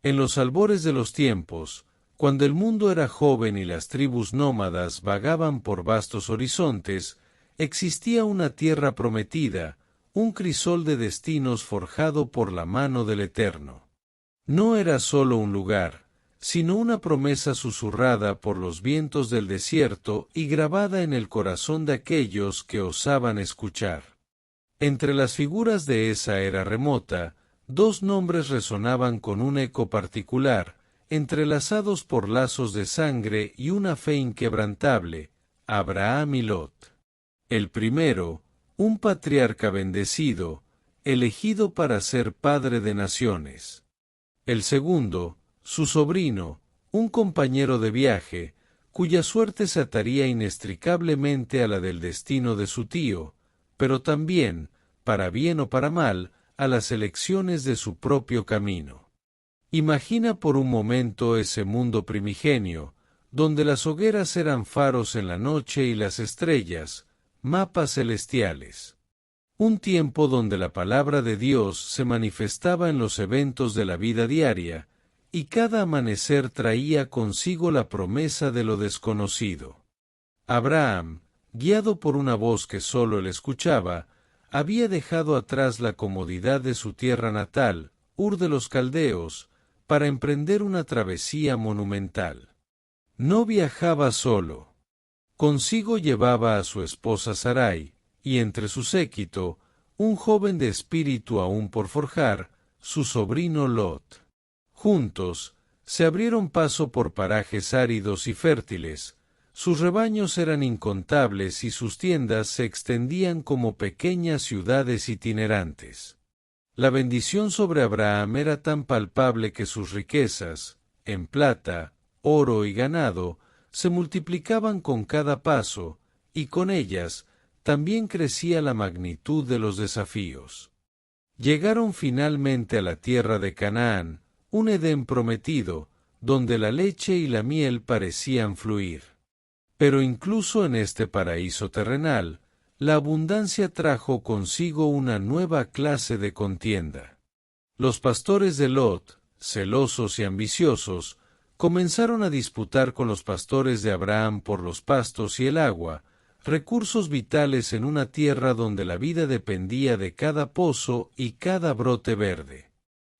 En los albores de los tiempos, cuando el mundo era joven y las tribus nómadas vagaban por vastos horizontes, existía una tierra prometida, un crisol de destinos forjado por la mano del Eterno. No era solo un lugar, sino una promesa susurrada por los vientos del desierto y grabada en el corazón de aquellos que osaban escuchar. Entre las figuras de esa era remota, dos nombres resonaban con un eco particular, entrelazados por lazos de sangre y una fe inquebrantable: Abraham y Lot. El primero, un patriarca bendecido, elegido para ser padre de naciones. El segundo, su sobrino, un compañero de viaje, cuya suerte se ataría inextricablemente a la del destino de su tío, pero también, para bien o para mal, a las elecciones de su propio camino. Imagina por un momento ese mundo primigenio, donde las hogueras eran faros en la noche y las estrellas, mapas celestiales. Un tiempo donde la palabra de Dios se manifestaba en los eventos de la vida diaria, y cada amanecer traía consigo la promesa de lo desconocido. Abraham, guiado por una voz que sólo él escuchaba, había dejado atrás la comodidad de su tierra natal, Ur de los Caldeos, para emprender una travesía monumental. No viajaba solo. Consigo llevaba a su esposa Sarai, y entre su séquito, un joven de espíritu aún por forjar, su sobrino Lot. Juntos, se abrieron paso por parajes áridos y fértiles. Sus rebaños eran incontables y sus tiendas se extendían como pequeñas ciudades itinerantes. La bendición sobre Abraham era tan palpable que sus riquezas, en plata, oro y ganado, se multiplicaban con cada paso, y con ellas también crecía la magnitud de los desafíos. Llegaron finalmente a la tierra de Canaán, un Edén prometido, donde la leche y la miel parecían fluir. Pero incluso en este paraíso terrenal, la abundancia trajo consigo una nueva clase de contienda. Los pastores de Lot, celosos y ambiciosos, comenzaron a disputar con los pastores de Abraham por los pastos y el agua, recursos vitales en una tierra donde la vida dependía de cada pozo y cada brote verde.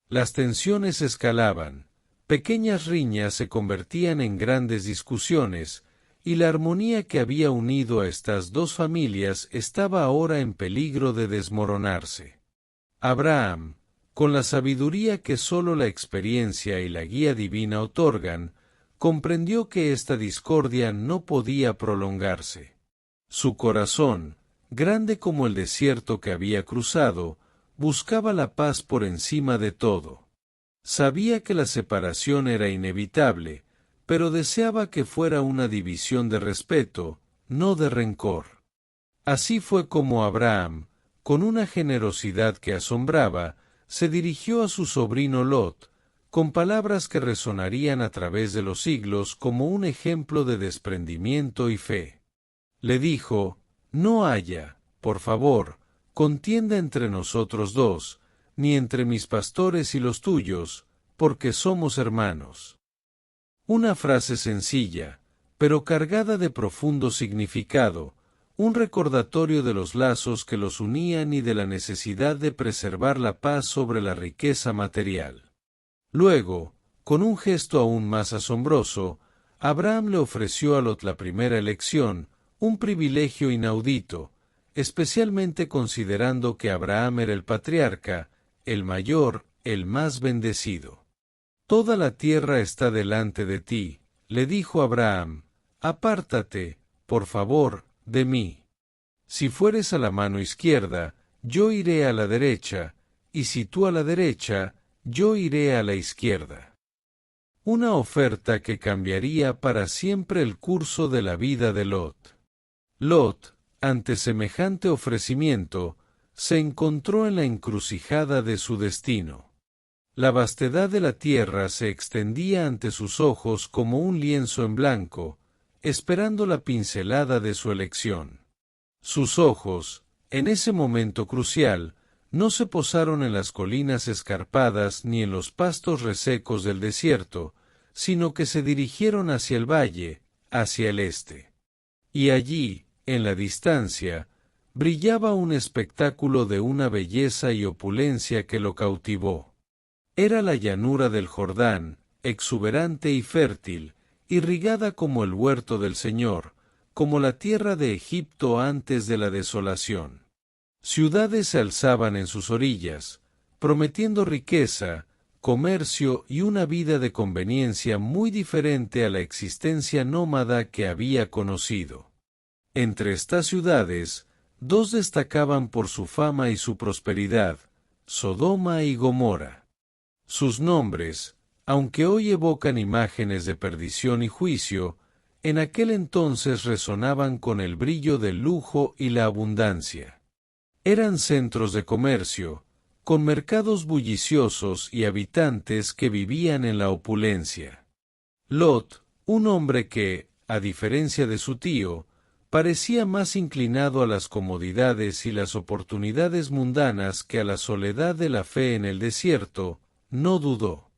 Las tensiones escalaban, pequeñas riñas se convertían en grandes discusiones, y la armonía que había unido a estas dos familias estaba ahora en peligro de desmoronarse. Abraham, con la sabiduría que sólo la experiencia y la guía divina otorgan, comprendió que esta discordia no podía prolongarse. Su corazón, grande como el desierto que había cruzado, buscaba la paz por encima de todo. Sabía que la separación era inevitable, pero deseaba que fuera una división de respeto, no de rencor. Así fue como Abraham, con una generosidad que asombraba, se dirigió a su sobrino Lot, con palabras que resonarían a través de los siglos como un ejemplo de desprendimiento y fe. Le dijo: «No haya, por favor, contienda entre nosotros dos, ni entre mis pastores y los tuyos, porque somos hermanos». Una frase sencilla, pero cargada de profundo significado, un recordatorio de los lazos que los unían y de la necesidad de preservar la paz sobre la riqueza material. Luego, con un gesto aún más asombroso, Abraham le ofreció a Lot la primera elección, un privilegio inaudito, especialmente considerando que Abraham era el patriarca, el mayor, el más bendecido. «Toda la tierra está delante de ti», le dijo Abraham, «apártate, por favor, de mí. Si fueres a la mano izquierda, yo iré a la derecha, y si tú a la derecha, yo iré a la izquierda». Una oferta que cambiaría para siempre el curso de la vida de Lot. Lot, ante semejante ofrecimiento, se encontró en la encrucijada de su destino. La vastedad de la tierra se extendía ante sus ojos como un lienzo en blanco, esperando la pincelada de su elección. Sus ojos, en ese momento crucial, No se posaron en las colinas escarpadas ni en los pastos resecos del desierto, sino que se dirigieron hacia el valle, hacia el este. Y allí, en la distancia, brillaba un espectáculo de una belleza y opulencia que lo cautivó. Era la llanura del Jordán, exuberante y fértil, irrigada como el huerto del Señor, como la tierra de Egipto antes de la desolación. Ciudades se alzaban en sus orillas, prometiendo riqueza, comercio y una vida de conveniencia muy diferente a la existencia nómada que había conocido. Entre estas ciudades, dos destacaban por su fama y su prosperidad, Sodoma y Gomorra. Sus nombres, aunque hoy evocan imágenes de perdición y juicio, en aquel entonces resonaban con el brillo del lujo y la abundancia. Eran centros de comercio, con mercados bulliciosos y habitantes que vivían en la opulencia. Lot, un hombre que, a diferencia de su tío, parecía más inclinado a las comodidades y las oportunidades mundanas que a la soledad de la fe en el desierto, no dudó.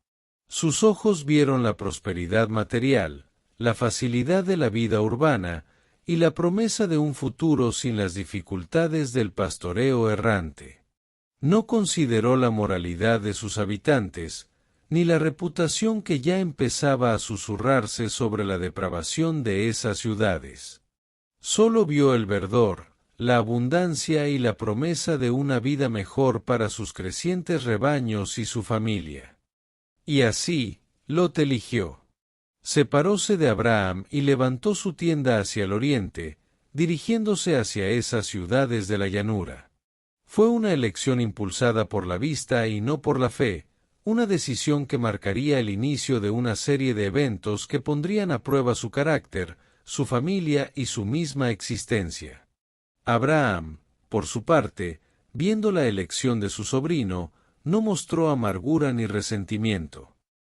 Sus ojos vieron la prosperidad material, la facilidad de la vida urbana y la promesa de un futuro sin las dificultades del pastoreo errante. No consideró la moralidad de sus habitantes, ni la reputación que ya empezaba a susurrarse sobre la depravación de esas ciudades. Solo vio el verdor, la abundancia y la promesa de una vida mejor para sus crecientes rebaños y su familia. Y así, Lot eligió. Separóse de Abraham y levantó su tienda hacia el oriente, dirigiéndose hacia esas ciudades de la llanura. Fue una elección impulsada por la vista y no por la fe, una decisión que marcaría el inicio de una serie de eventos que pondrían a prueba su carácter, su familia y su misma existencia. Abraham, por su parte, viendo la elección de su sobrino, no mostró amargura ni resentimiento.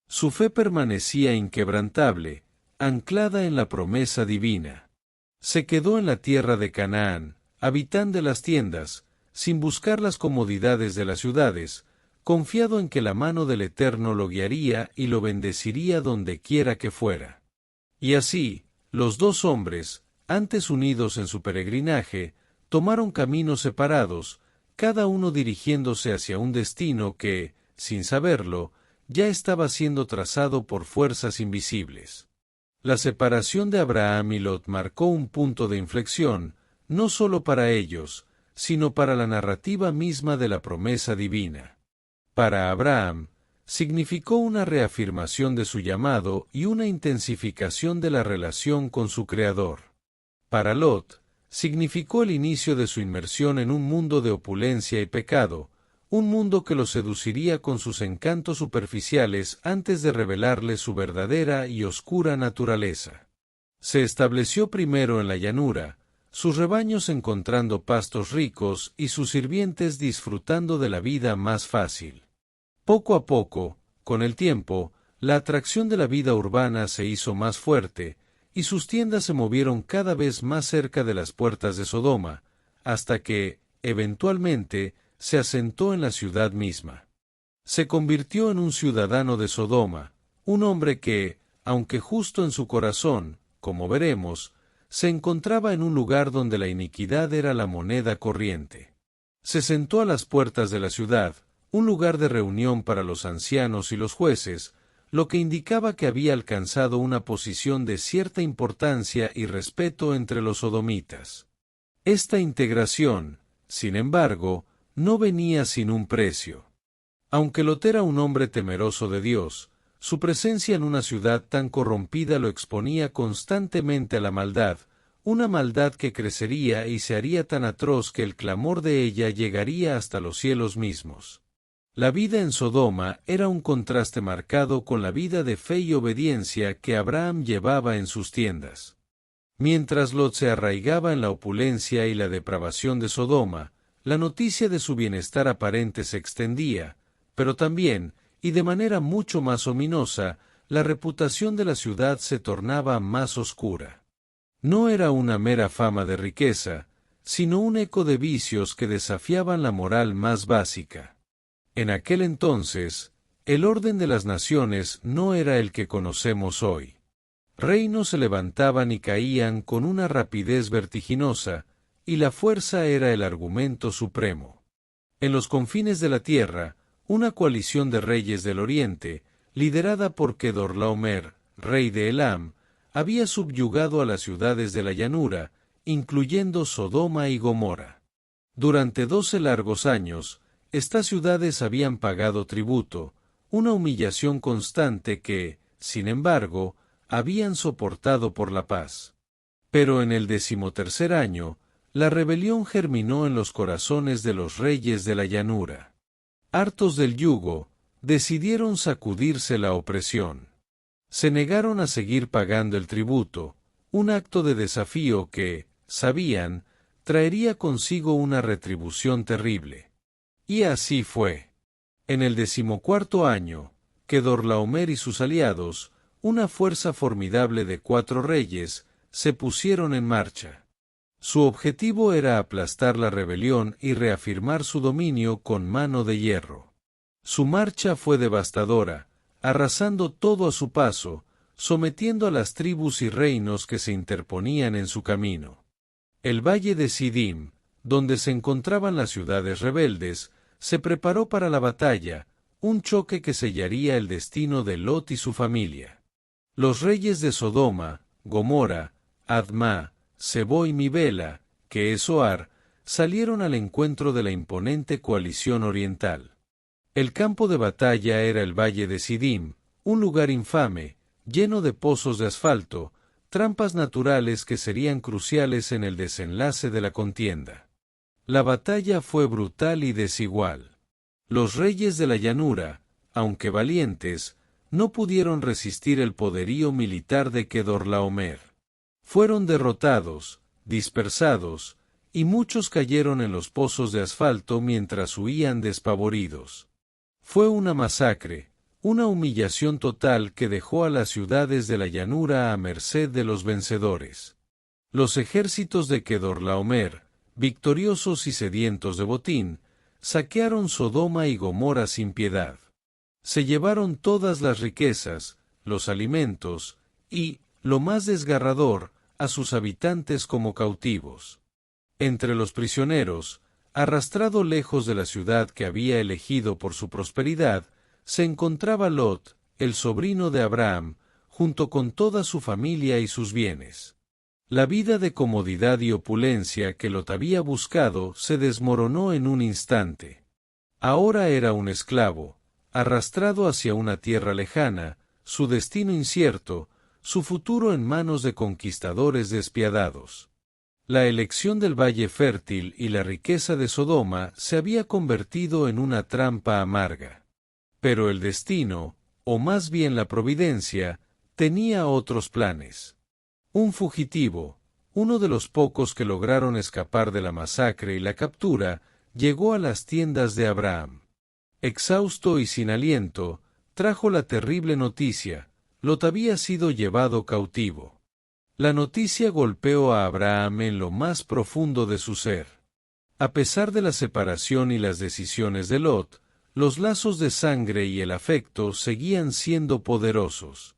Su fe permanecía inquebrantable, anclada en la promesa divina. Se quedó en la tierra de Canaán, habitán de las tiendas, sin buscar las comodidades de las ciudades, confiado en que la mano del Eterno lo guiaría y lo bendeciría donde quiera que fuera. Y así, los dos hombres, antes unidos en su peregrinaje, tomaron caminos separados, cada uno dirigiéndose hacia un destino que, sin saberlo, ya estaba siendo trazado por fuerzas invisibles. La separación de Abraham y Lot marcó un punto de inflexión, no solo para ellos, sino para la narrativa misma de la promesa divina. Para Abraham, significó una reafirmación de su llamado y una intensificación de la relación con su Creador. Para Lot, significó el inicio de su inmersión en un mundo de opulencia y pecado, un mundo que lo seduciría con sus encantos superficiales antes de revelarle su verdadera y oscura naturaleza. Se estableció primero en la llanura, sus rebaños encontrando pastos ricos y sus sirvientes disfrutando de la vida más fácil. Poco a poco, con el tiempo, la atracción de la vida urbana se hizo más fuerte, y sus tiendas se movieron cada vez más cerca de las puertas de Sodoma, hasta que, eventualmente, se asentó en la ciudad misma. Se convirtió en un ciudadano de Sodoma, un hombre que, aunque justo en su corazón, como veremos, se encontraba en un lugar donde la iniquidad era la moneda corriente. Se sentó a las puertas de la ciudad, un lugar de reunión para los ancianos y los jueces, lo que indicaba que había alcanzado una posición de cierta importancia y respeto entre los sodomitas. Esta integración, sin embargo, no venía sin un precio. Aunque Lot era un hombre temeroso de Dios, su presencia en una ciudad tan corrompida lo exponía constantemente a la maldad, una maldad que crecería y se haría tan atroz que el clamor de ella llegaría hasta los cielos mismos. La vida en Sodoma era un contraste marcado con la vida de fe y obediencia que Abraham llevaba en sus tiendas. Mientras Lot se arraigaba en la opulencia y la depravación de Sodoma, la noticia de su bienestar aparente se extendía, pero también, y de manera mucho más ominosa, la reputación de la ciudad se tornaba más oscura. No era una mera fama de riqueza, sino un eco de vicios que desafiaban la moral más básica. En aquel entonces, el orden de las naciones no era el que conocemos hoy. Reinos se levantaban y caían con una rapidez vertiginosa, y la fuerza era el argumento supremo. En los confines de la tierra, una coalición de reyes del oriente, liderada por Kedorlaomer, rey de Elam, había subyugado a las ciudades de la llanura, incluyendo Sodoma y Gomorra. Durante 12 largos años, estas ciudades habían pagado tributo, una humillación constante que, sin embargo, habían soportado por la paz. Pero en el 13º año, la rebelión germinó en los corazones de los reyes de la llanura. Hartos del yugo, decidieron sacudirse la opresión. Se negaron a seguir pagando el tributo, un acto de desafío que, sabían, traería consigo una retribución terrible. Y así fue. En el 14º año, Kedorlaomer y sus aliados, una fuerza formidable de 4 reyes, se pusieron en marcha. Su objetivo era aplastar la rebelión y reafirmar su dominio con mano de hierro. Su marcha fue devastadora, arrasando todo a su paso, sometiendo a las tribus y reinos que se interponían en su camino. El valle de Sidim, donde se encontraban las ciudades rebeldes, se preparó para la batalla, un choque que sellaría el destino de Lot y su familia. Los reyes de Sodoma, Gomorra, Admá, Sebo y Mibela, que es Zoar, salieron al encuentro de la imponente coalición oriental. El campo de batalla era el valle de Sidim, un lugar infame, lleno de pozos de asfalto, trampas naturales que serían cruciales en el desenlace de la contienda. La batalla fue brutal y desigual. Los reyes de la llanura, aunque valientes, no pudieron resistir el poderío militar de Kedorlaomer. Fueron derrotados, dispersados, y muchos cayeron en los pozos de asfalto mientras huían despavoridos. Fue una masacre, una humillación total que dejó a las ciudades de la llanura a merced de los vencedores. Los ejércitos de Kedorlaomer, victoriosos y sedientos de botín, saquearon Sodoma y Gomorra sin piedad. Se llevaron todas las riquezas, los alimentos, y, lo más desgarrador, a sus habitantes como cautivos. Entre los prisioneros, arrastrado lejos de la ciudad que había elegido por su prosperidad, se encontraba Lot, el sobrino de Abraham, junto con toda su familia y sus bienes. La vida de comodidad y opulencia que Lot había buscado se desmoronó en un instante. Ahora era un esclavo, arrastrado hacia una tierra lejana, su destino incierto, su futuro en manos de conquistadores despiadados. La elección del valle fértil y la riqueza de Sodoma se había convertido en una trampa amarga. Pero el destino, o más bien la providencia, tenía otros planes. Un fugitivo, uno de los pocos que lograron escapar de la masacre y la captura, llegó a las tiendas de Abraham. Exhausto y sin aliento, trajo la terrible noticia: Lot había sido llevado cautivo. La noticia golpeó a Abraham en lo más profundo de su ser. A pesar de la separación y las decisiones de Lot, los lazos de sangre y el afecto seguían siendo poderosos.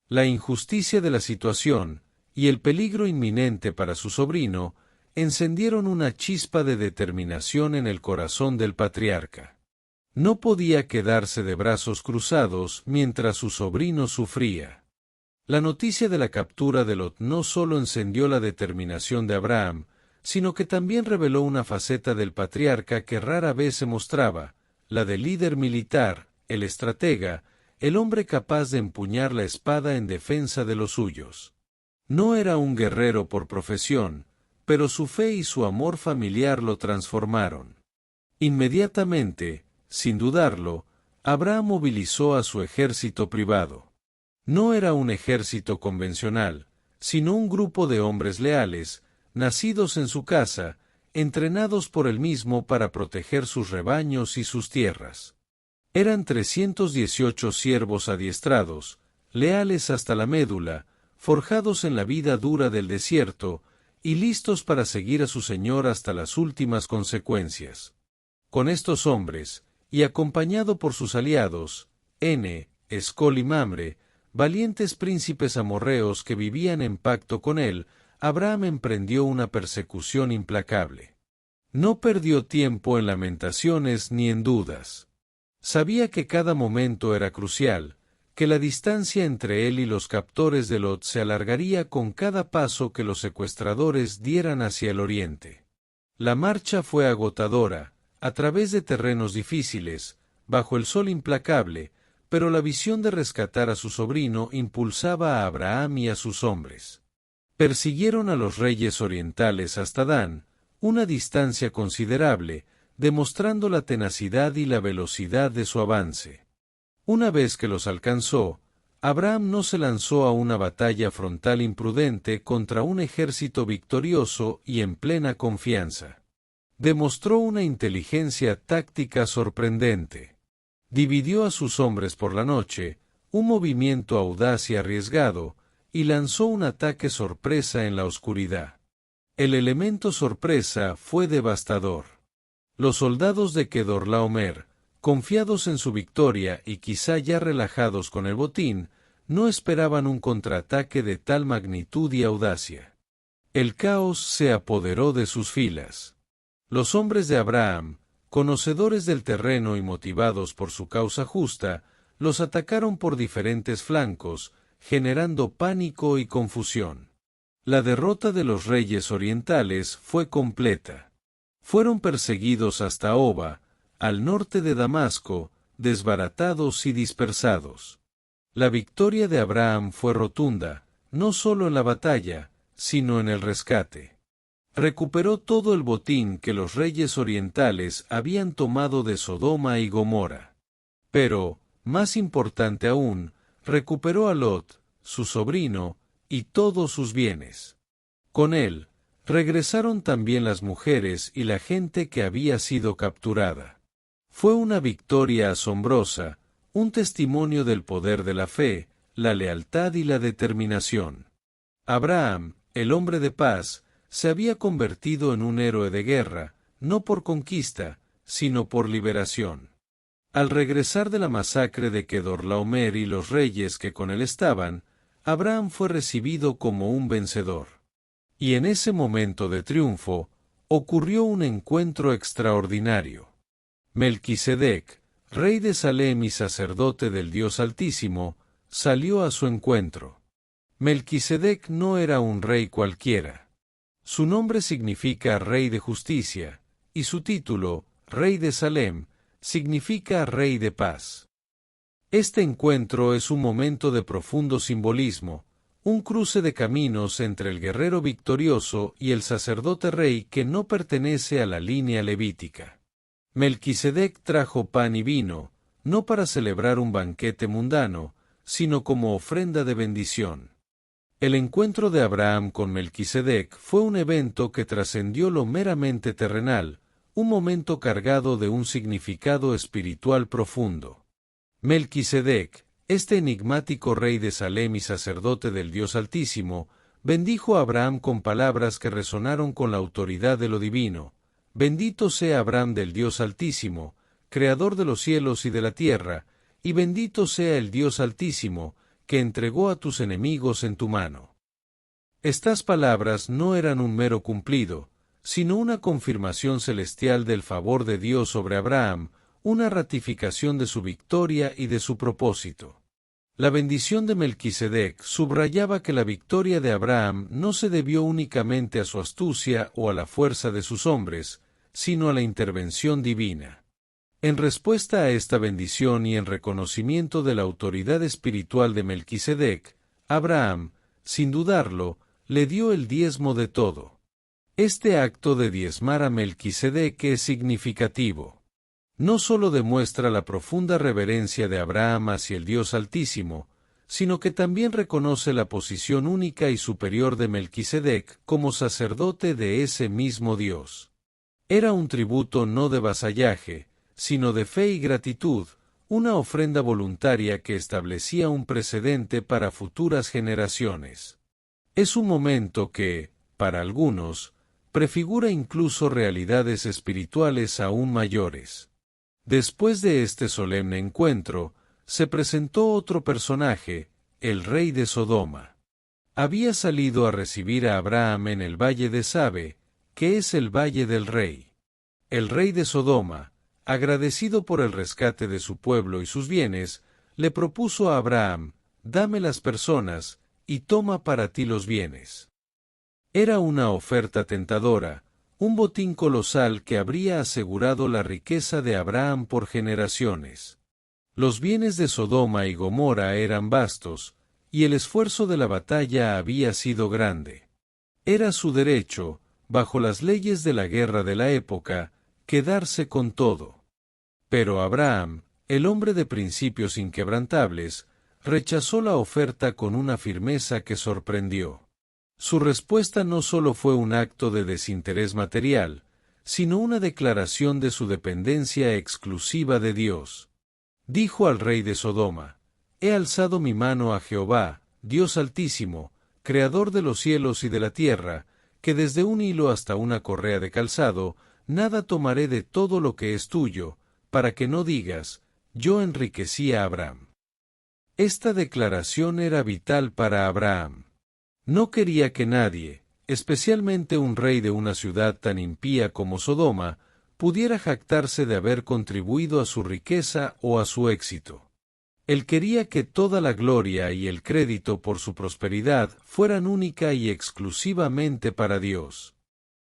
La injusticia de la situación, y el peligro inminente para su sobrino, encendieron una chispa de determinación en el corazón del patriarca. No podía quedarse de brazos cruzados mientras su sobrino sufría. La noticia de la captura de Lot no solo encendió la determinación de Abraham, sino que también reveló una faceta del patriarca que rara vez se mostraba, la del líder militar, el estratega, el hombre capaz de empuñar la espada en defensa de los suyos. No era un guerrero por profesión, pero su fe y su amor familiar lo transformaron. Inmediatamente, sin dudarlo, Abraham movilizó a su ejército privado. No era un ejército convencional, sino un grupo de hombres leales, nacidos en su casa, entrenados por él mismo para proteger sus rebaños y sus tierras. Eran 318 siervos adiestrados, leales hasta la médula, forjados en la vida dura del desierto, y listos para seguir a su Señor hasta las últimas consecuencias. Con estos hombres, y acompañado por sus aliados, Escol y Mamre, valientes príncipes amorreos que vivían en pacto con él, Abraham emprendió una persecución implacable. No perdió tiempo en lamentaciones ni en dudas. Sabía que cada momento era crucial, que la distancia entre él y los captores de Lot se alargaría con cada paso que los secuestradores dieran hacia el oriente. La marcha fue agotadora, a través de terrenos difíciles, bajo el sol implacable, pero la visión de rescatar a su sobrino impulsaba a Abraham y a sus hombres. Persiguieron a los reyes orientales hasta Dan, una distancia considerable, demostrando la tenacidad y la velocidad de su avance. Una vez que los alcanzó, Abraham no se lanzó a una batalla frontal imprudente contra un ejército victorioso y en plena confianza. Demostró una inteligencia táctica sorprendente. Dividió a sus hombres por la noche, un movimiento audaz y arriesgado, y lanzó un ataque sorpresa en la oscuridad. El elemento sorpresa fue devastador. Los soldados de Kedorlaomer, confiados en su victoria y quizá ya relajados con el botín, no esperaban un contraataque de tal magnitud y audacia. El caos se apoderó de sus filas. Los hombres de Abraham, conocedores del terreno y motivados por su causa justa, los atacaron por diferentes flancos, generando pánico y confusión. La derrota de los reyes orientales fue completa. Fueron perseguidos hasta Oba, al norte de Damasco, desbaratados y dispersados. La victoria de Abraham fue rotunda, no solo en la batalla, sino en el rescate. Recuperó todo el botín que los reyes orientales habían tomado de Sodoma y Gomorra. Pero, más importante aún, recuperó a Lot, su sobrino, y todos sus bienes. Con él, regresaron también las mujeres y la gente que había sido capturada. Fue una victoria asombrosa, un testimonio del poder de la fe, la lealtad y la determinación. Abraham, el hombre de paz, se había convertido en un héroe de guerra, no por conquista, sino por liberación. Al regresar de la masacre de Kedorlaomer y los reyes que con él estaban, Abraham fue recibido como un vencedor. Y en ese momento de triunfo, ocurrió un encuentro extraordinario. Melquisedec, rey de Salem y sacerdote del Dios Altísimo, salió a su encuentro. Melquisedec no era un rey cualquiera. Su nombre significa Rey de Justicia, y su título, Rey de Salem, significa Rey de Paz. Este encuentro es un momento de profundo simbolismo, un cruce de caminos entre el guerrero victorioso y el sacerdote rey que no pertenece a la línea levítica. Melquisedec trajo pan y vino, no para celebrar un banquete mundano, sino como ofrenda de bendición. El encuentro de Abraham con Melquisedec fue un evento que trascendió lo meramente terrenal, un momento cargado de un significado espiritual profundo. Melquisedec, este enigmático rey de Salem y sacerdote del Dios Altísimo, bendijo a Abraham con palabras que resonaron con la autoridad de lo divino. Bendito sea Abraham del Dios Altísimo, creador de los cielos y de la tierra, y bendito sea el Dios Altísimo, que entregó a tus enemigos en tu mano. Estas palabras no eran un mero cumplido, sino una confirmación celestial del favor de Dios sobre Abraham, una ratificación de su victoria y de su propósito. La bendición de Melquisedec subrayaba que la victoria de Abraham no se debió únicamente a su astucia o a la fuerza de sus hombres, sino a la intervención divina. En respuesta a esta bendición y en reconocimiento de la autoridad espiritual de Melquisedec, Abraham, sin dudarlo, le dio el diezmo de todo. Este acto de diezmar a Melquisedec es significativo. No solo demuestra la profunda reverencia de Abraham hacia el Dios Altísimo, sino que también reconoce la posición única y superior de Melquisedec como sacerdote de ese mismo Dios. Era un tributo no de vasallaje, sino de fe y gratitud, una ofrenda voluntaria que establecía un precedente para futuras generaciones. Es un momento que, para algunos, prefigura incluso realidades espirituales aún mayores. Después de este solemne encuentro, se presentó otro personaje, el rey de Sodoma. Había salido a recibir a Abraham en el valle de Sabe, que es el valle del rey. El rey de Sodoma, agradecido por el rescate de su pueblo y sus bienes, le propuso a Abraham: «Dame las personas, y toma para ti los bienes». Era una oferta tentadora, un botín colosal que habría asegurado la riqueza de Abraham por generaciones. Los bienes de Sodoma y Gomorra eran vastos, y el esfuerzo de la batalla había sido grande. Era su derecho, bajo las leyes de la guerra de la época, quedarse con todo. Pero Abraham, el hombre de principios inquebrantables, rechazó la oferta con una firmeza que sorprendió. Su respuesta no solo fue un acto de desinterés material, sino una declaración de su dependencia exclusiva de Dios. Dijo al rey de Sodoma: «He alzado mi mano a Jehová, Dios Altísimo, Creador de los cielos y de la tierra, que desde un hilo hasta una correa de calzado, nada tomaré de todo lo que es tuyo, para que no digas: yo enriquecí a Abraham». Esta declaración era vital para Abraham. No quería que nadie, especialmente un rey de una ciudad tan impía como Sodoma, pudiera jactarse de haber contribuido a su riqueza o a su éxito. Él quería que toda la gloria y el crédito por su prosperidad fueran única y exclusivamente para Dios.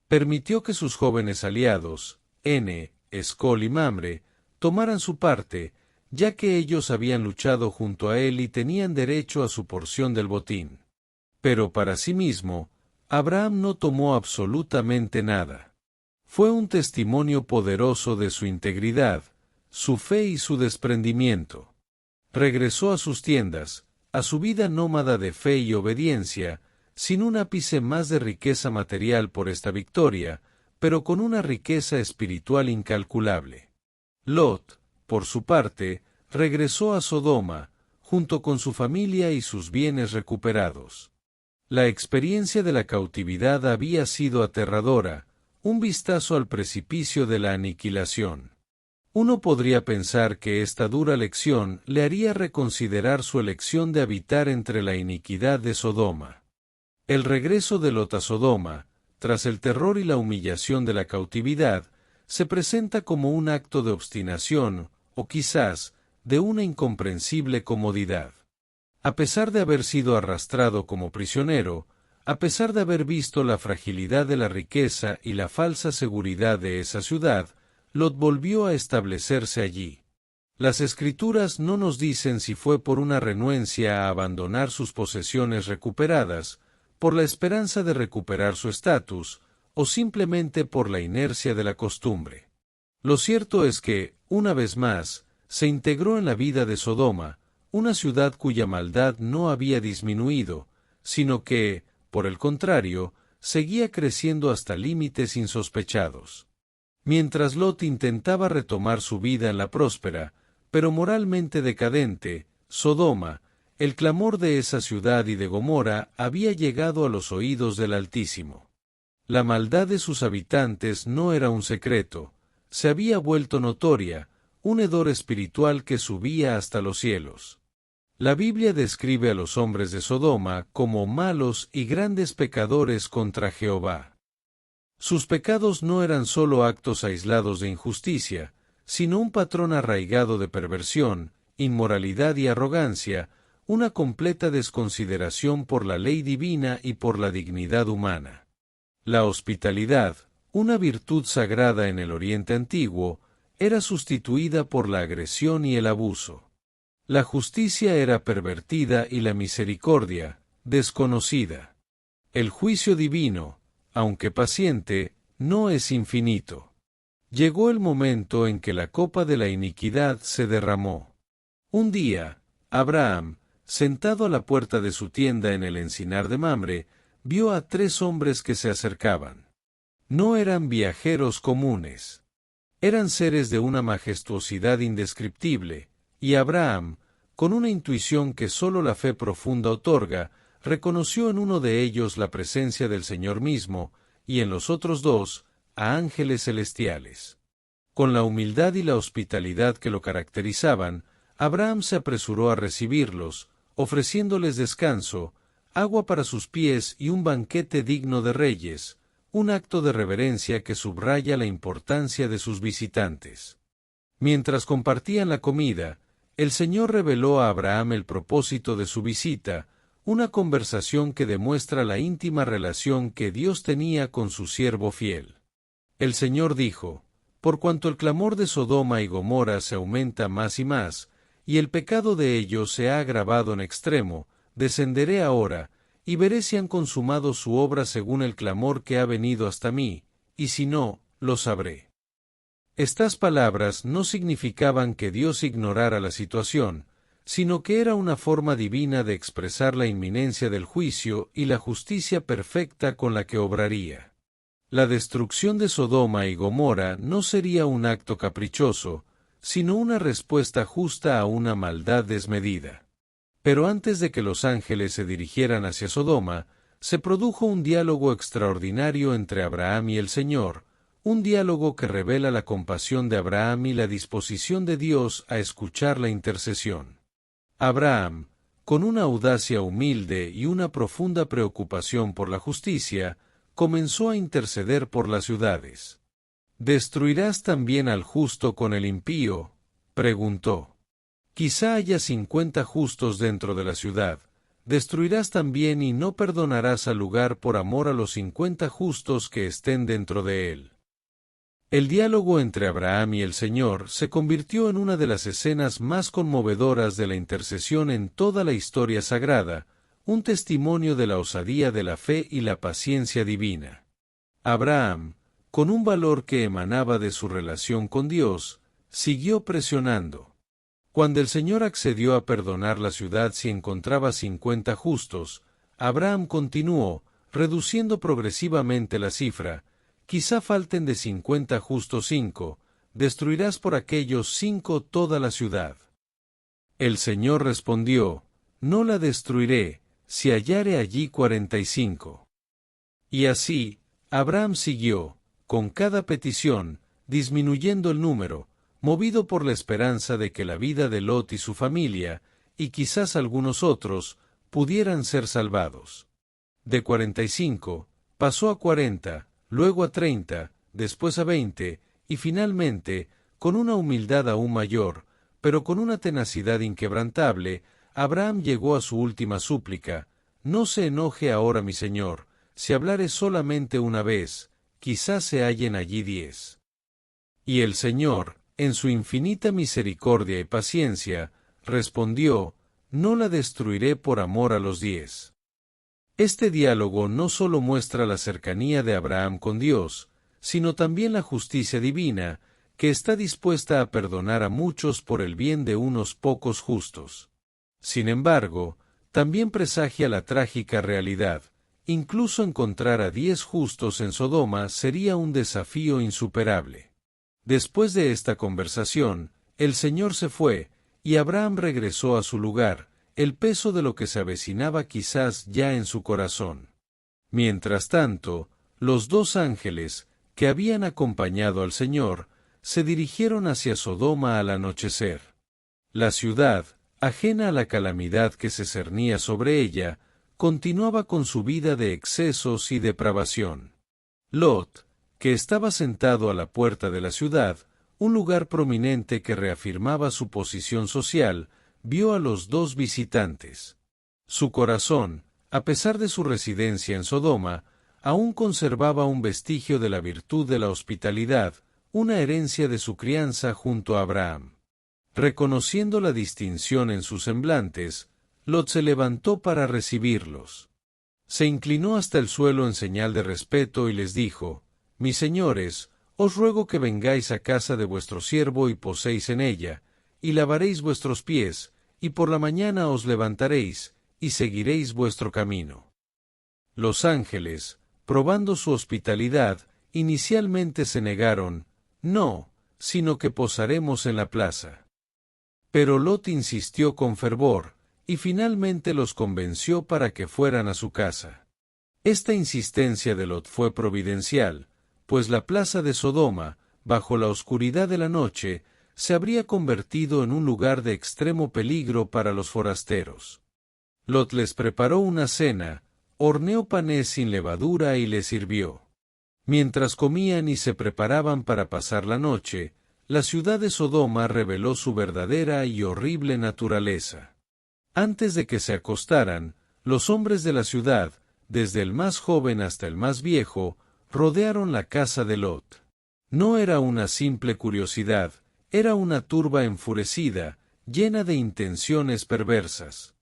Permitió que sus jóvenes aliados, Escol y Mamre, tomaran su parte, ya que ellos habían luchado junto a él y tenían derecho a su porción del botín. Pero para sí mismo, Abraham no tomó absolutamente nada. Fue un testimonio poderoso de su integridad, su fe y su desprendimiento. Regresó a sus tiendas, a su vida nómada de fe y obediencia, sin un ápice más de riqueza material por esta victoria, pero con una riqueza espiritual incalculable. Lot, por su parte, regresó a Sodoma, junto con su familia y sus bienes recuperados. La experiencia de la cautividad había sido aterradora, un vistazo al precipicio de la aniquilación. Uno podría pensar que esta dura lección le haría reconsiderar su elección de habitar entre la iniquidad de Sodoma. El regreso de Lot a Sodoma, tras el terror y la humillación de la cautividad, se presenta como un acto de obstinación, o quizás, de una incomprensible comodidad. A pesar de haber sido arrastrado como prisionero, a pesar de haber visto la fragilidad de la riqueza y la falsa seguridad de esa ciudad, Lot volvió a establecerse allí. Las Escrituras no nos dicen si fue por una renuencia a abandonar sus posesiones recuperadas, por la esperanza de recuperar su estatus, o simplemente por la inercia de la costumbre. Lo cierto es que, una vez más, se integró en la vida de Sodoma, una ciudad cuya maldad no había disminuido, sino que, por el contrario, seguía creciendo hasta límites insospechados. Mientras Lot intentaba retomar su vida en la próspera, pero moralmente decadente, Sodoma, el clamor de esa ciudad y de Gomorra había llegado a los oídos del Altísimo. La maldad de sus habitantes no era un secreto, se había vuelto notoria, un hedor espiritual que subía hasta los cielos. La Biblia describe a los hombres de Sodoma como malos y grandes pecadores contra Jehová. Sus pecados no eran solo actos aislados de injusticia, sino un patrón arraigado de perversión, inmoralidad y arrogancia, una completa desconsideración por la ley divina y por la dignidad humana. La hospitalidad, una virtud sagrada en el Oriente Antiguo, era sustituida por la agresión y el abuso. La justicia era pervertida y la misericordia, desconocida. El juicio divino, aunque paciente, no es infinito. Llegó el momento en que la copa de la iniquidad se derramó. Un día, Abraham, sentado a la puerta de su tienda en el encinar de Mamre, vio a 3 hombres que se acercaban. No eran viajeros comunes. Eran seres de una majestuosidad indescriptible, y Abraham, con una intuición que solo la fe profunda otorga, reconoció en uno de ellos la presencia del Señor mismo, y en los otros dos, a ángeles celestiales. Con la humildad y la hospitalidad que lo caracterizaban, Abraham se apresuró a recibirlos, ofreciéndoles descanso, agua para sus pies y un banquete digno de reyes, un acto de reverencia que subraya la importancia de sus visitantes. Mientras compartían la comida, el Señor reveló a Abraham el propósito de su visita, una conversación que demuestra la íntima relación que Dios tenía con su siervo fiel. El Señor dijo: por cuanto el clamor de Sodoma y Gomorra se aumenta más y más, y el pecado de ellos se ha agravado en extremo, descenderé ahora, y veré si han consumado su obra según el clamor que ha venido hasta mí, y si no, lo sabré. Estas palabras no significaban que Dios ignorara la situación, sino que era una forma divina de expresar la inminencia del juicio y la justicia perfecta con la que obraría. La destrucción de Sodoma y Gomorra no sería un acto caprichoso, sino una respuesta justa a una maldad desmedida. Pero antes de que los ángeles se dirigieran hacia Sodoma, se produjo un diálogo extraordinario entre Abraham y el Señor, un diálogo que revela la compasión de Abraham y la disposición de Dios a escuchar la intercesión. Abraham, con una audacia humilde y una profunda preocupación por la justicia, comenzó a interceder por las ciudades. ¿Destruirás también al justo con el impío?, preguntó. Quizá haya 50 justos dentro de la ciudad. Destruirás también y no perdonarás al lugar por amor a los 50 justos que estén dentro de él. El diálogo entre Abraham y el Señor se convirtió en una de las escenas más conmovedoras de la intercesión en toda la historia sagrada, un testimonio de la osadía de la fe y la paciencia divina. Abraham, con un valor que emanaba de su relación con Dios, siguió presionando. Cuando el Señor accedió a perdonar la ciudad si encontraba 50 justos, Abraham continuó, reduciendo progresivamente la cifra: quizá falten de 50 justos 5, destruirás por aquellos 5 toda la ciudad. El Señor respondió: no la destruiré, si hallare allí 45. Y así, Abraham siguió, con cada petición, disminuyendo el número, movido por la esperanza de que la vida de Lot y su familia, y quizás algunos otros, pudieran ser salvados. De 45, pasó a 40, luego a 30, después a 20, y finalmente, con una humildad aún mayor, pero con una tenacidad inquebrantable, Abraham llegó a su última súplica: no se enoje ahora mi señor, si hablare solamente una vez, quizás se hallen allí 10. Y el Señor, en su infinita misericordia y paciencia, respondió: no la destruiré por amor a los 10. Este diálogo no solo muestra la cercanía de Abraham con Dios, sino también la justicia divina, que está dispuesta a perdonar a muchos por el bien de unos pocos justos. Sin embargo, también presagia la trágica realidad: incluso encontrar a 10 justos en Sodoma sería un desafío insuperable. Después de esta conversación, el Señor se fue, y Abraham regresó a su lugar, el peso de lo que se avecinaba quizás ya en su corazón. Mientras tanto, los 2 ángeles, que habían acompañado al Señor, se dirigieron hacia Sodoma al anochecer. La ciudad, ajena a la calamidad que se cernía sobre ella, continuaba con su vida de excesos y depravación. Lot, que estaba sentado a la puerta de la ciudad, un lugar prominente que reafirmaba su posición social, vio a los 2 visitantes. Su corazón, a pesar de su residencia en Sodoma, aún conservaba un vestigio de la virtud de la hospitalidad, una herencia de su crianza junto a Abraham. Reconociendo la distinción en sus semblantes, Lot se levantó para recibirlos. Se inclinó hasta el suelo en señal de respeto y les dijo: mis señores, os ruego que vengáis a casa de vuestro siervo y poséis en ella, y lavaréis vuestros pies, y por la mañana os levantaréis, y seguiréis vuestro camino. Los ángeles, probando su hospitalidad, inicialmente se negaron: no, sino que posaremos en la plaza. Pero Lot insistió con fervor, y finalmente los convenció para que fueran a su casa. Esta insistencia de Lot fue providencial, pues la plaza de Sodoma, bajo la oscuridad de la noche, se habría convertido en un lugar de extremo peligro para los forasteros. Lot les preparó una cena, horneó panes sin levadura y les sirvió. Mientras comían y se preparaban para pasar la noche, la ciudad de Sodoma reveló su verdadera y horrible naturaleza. Antes de que se acostaran, los hombres de la ciudad, desde el más joven hasta el más viejo, rodearon la casa de Lot. No era una simple curiosidad, era una turba enfurecida, llena de intenciones perversas.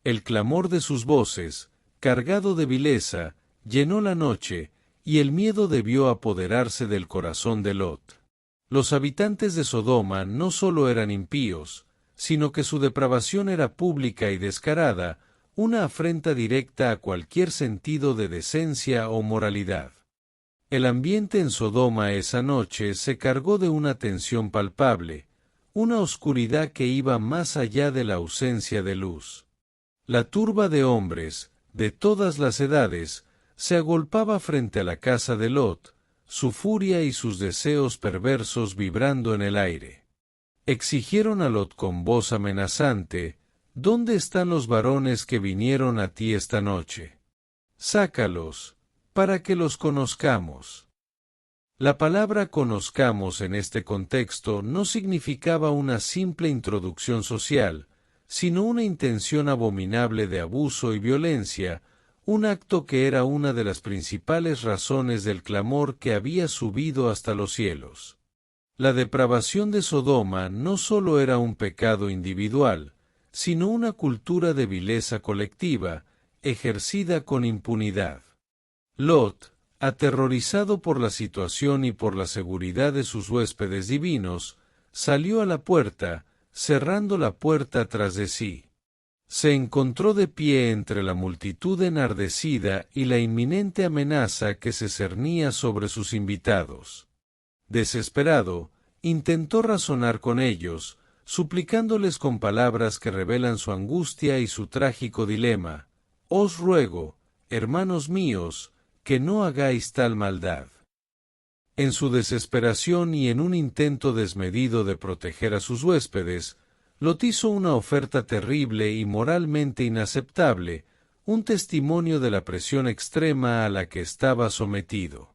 El clamor de sus voces, cargado de vileza, llenó la noche, y el miedo debió apoderarse del corazón de Lot. Los habitantes de Sodoma no solo eran impíos, sino que su depravación era pública y descarada, una afrenta directa a cualquier sentido de decencia o moralidad. El ambiente en Sodoma esa noche se cargó de una tensión palpable, una oscuridad que iba más allá de la ausencia de luz. La turba de hombres, de todas las edades, se agolpaba frente a la casa de Lot, su furia y sus deseos perversos vibrando en el aire. Exigieron a Lot con voz amenazante: «¿Dónde están los varones que vinieron a ti esta noche? Sácalos, para que los conozcamos». La palabra conozcamos en este contexto no significaba una simple introducción social, sino una intención abominable de abuso y violencia, un acto que era una de las principales razones del clamor que había subido hasta los cielos. La depravación de Sodoma no solo era un pecado individual, sino una cultura de vileza colectiva, ejercida con impunidad. Lot, aterrorizado por la situación y por la seguridad de sus huéspedes divinos, salió a la puerta, cerrando la puerta tras de sí. Se encontró de pie entre la multitud enardecida y la inminente amenaza que se cernía sobre sus invitados. Desesperado, intentó razonar con ellos, suplicándoles con palabras que revelan su angustia y su trágico dilema: «Os ruego, hermanos míos, que no hagáis tal maldad». En su desesperación y en un intento desmedido de proteger a sus huéspedes, Lot hizo una oferta terrible y moralmente inaceptable, un testimonio de la presión extrema a la que estaba sometido.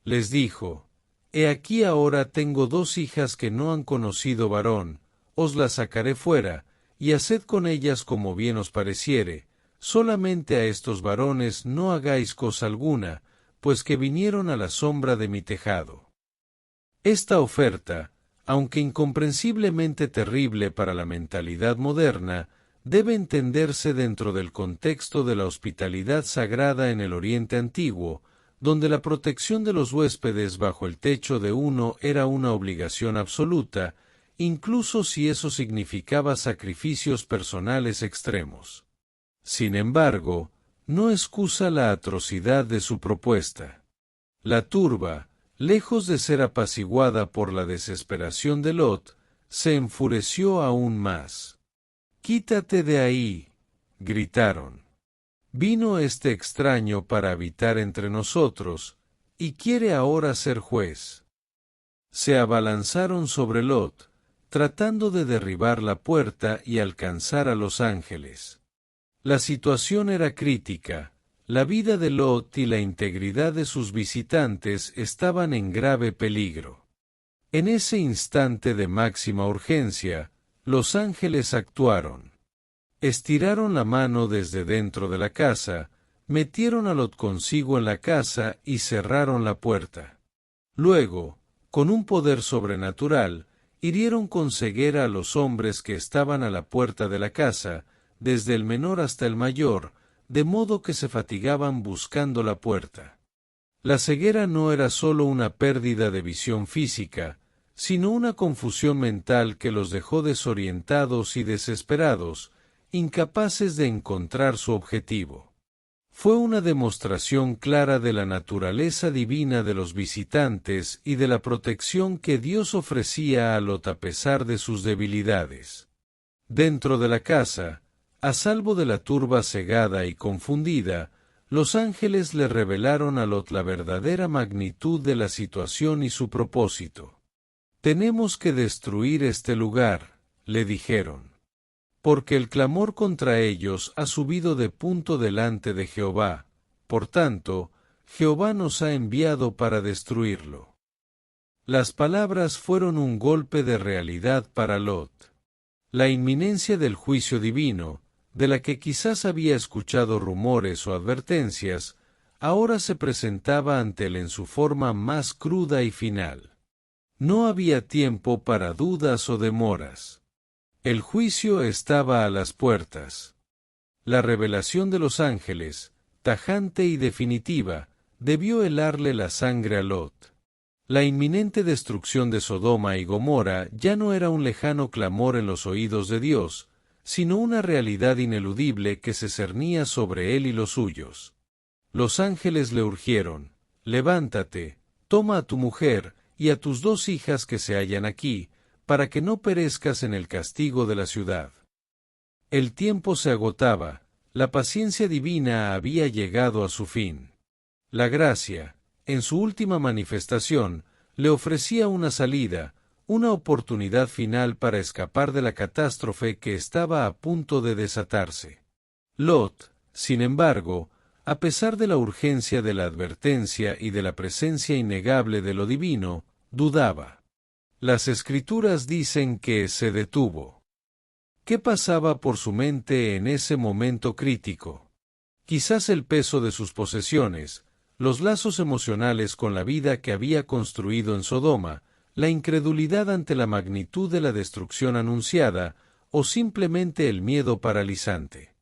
Les dijo: «He aquí ahora tengo 2 hijas que no han conocido varón, os las sacaré fuera, y haced con ellas como bien os pareciere, solamente a estos varones no hagáis cosa alguna, pues que vinieron a la sombra de mi tejado». Esta oferta, aunque incomprensiblemente terrible para la mentalidad moderna, debe entenderse dentro del contexto de la hospitalidad sagrada en el Oriente Antiguo, donde la protección de los huéspedes bajo el techo de uno era una obligación absoluta, incluso si eso significaba sacrificios personales extremos. Sin embargo, no excusa la atrocidad de su propuesta. La turba, lejos de ser apaciguada por la desesperación de Lot, se enfureció aún más. «¡Quítate de ahí!», gritaron. «Vino este extraño para habitar entre nosotros, y quiere ahora ser juez». Se abalanzaron sobre Lot, tratando de derribar la puerta y alcanzar a los ángeles. La situación era crítica. La vida de Lot y la integridad de sus visitantes estaban en grave peligro. En ese instante de máxima urgencia, los ángeles actuaron. Estiraron la mano desde dentro de la casa, metieron a Lot consigo en la casa y cerraron la puerta. Luego, con un poder sobrenatural, hirieron con ceguera a los hombres que estaban a la puerta de la casa, desde el menor hasta el mayor, de modo que se fatigaban buscando la puerta. La ceguera no era sólo una pérdida de visión física, sino una confusión mental que los dejó desorientados y desesperados, incapaces de encontrar su objetivo. Fue una demostración clara de la naturaleza divina de los visitantes y de la protección que Dios ofrecía a Lot a pesar de sus debilidades. Dentro de la casa, A salvo de la turba cegada y confundida, los ángeles le revelaron a Lot la verdadera magnitud de la situación y su propósito. «Tenemos que destruir este lugar», le dijeron, «porque el clamor contra ellos ha subido de punto delante de Jehová, por tanto, Jehová nos ha enviado para destruirlo». Las palabras fueron un golpe de realidad para Lot. La inminencia del juicio divino, de la que quizás había escuchado rumores o advertencias, ahora se presentaba ante él en su forma más cruda y final. No había tiempo para dudas o demoras. El juicio estaba a las puertas. La revelación de los ángeles, tajante y definitiva, debió helarle la sangre a Lot. La inminente destrucción de Sodoma y Gomorra ya no era un lejano clamor en los oídos de Dios, sino una realidad ineludible que se cernía sobre él y los suyos. Los ángeles le urgieron: «Levántate, toma a tu mujer y a tus 2 hijas que se hallan aquí, para que no perezcas en el castigo de la ciudad». El tiempo se agotaba, la paciencia divina había llegado a su fin. La gracia, en su última manifestación, le ofrecía una salida, una oportunidad final para escapar de la catástrofe que estaba a punto de desatarse. Lot, sin embargo, a pesar de la urgencia de la advertencia y de la presencia innegable de lo divino, dudaba. Las Escrituras dicen que se detuvo. ¿Qué pasaba por su mente en ese momento crítico? Quizás el peso de sus posesiones, los lazos emocionales con la vida que había construido en Sodoma, la incredulidad ante la magnitud de la destrucción anunciada, o simplemente el miedo paralizante.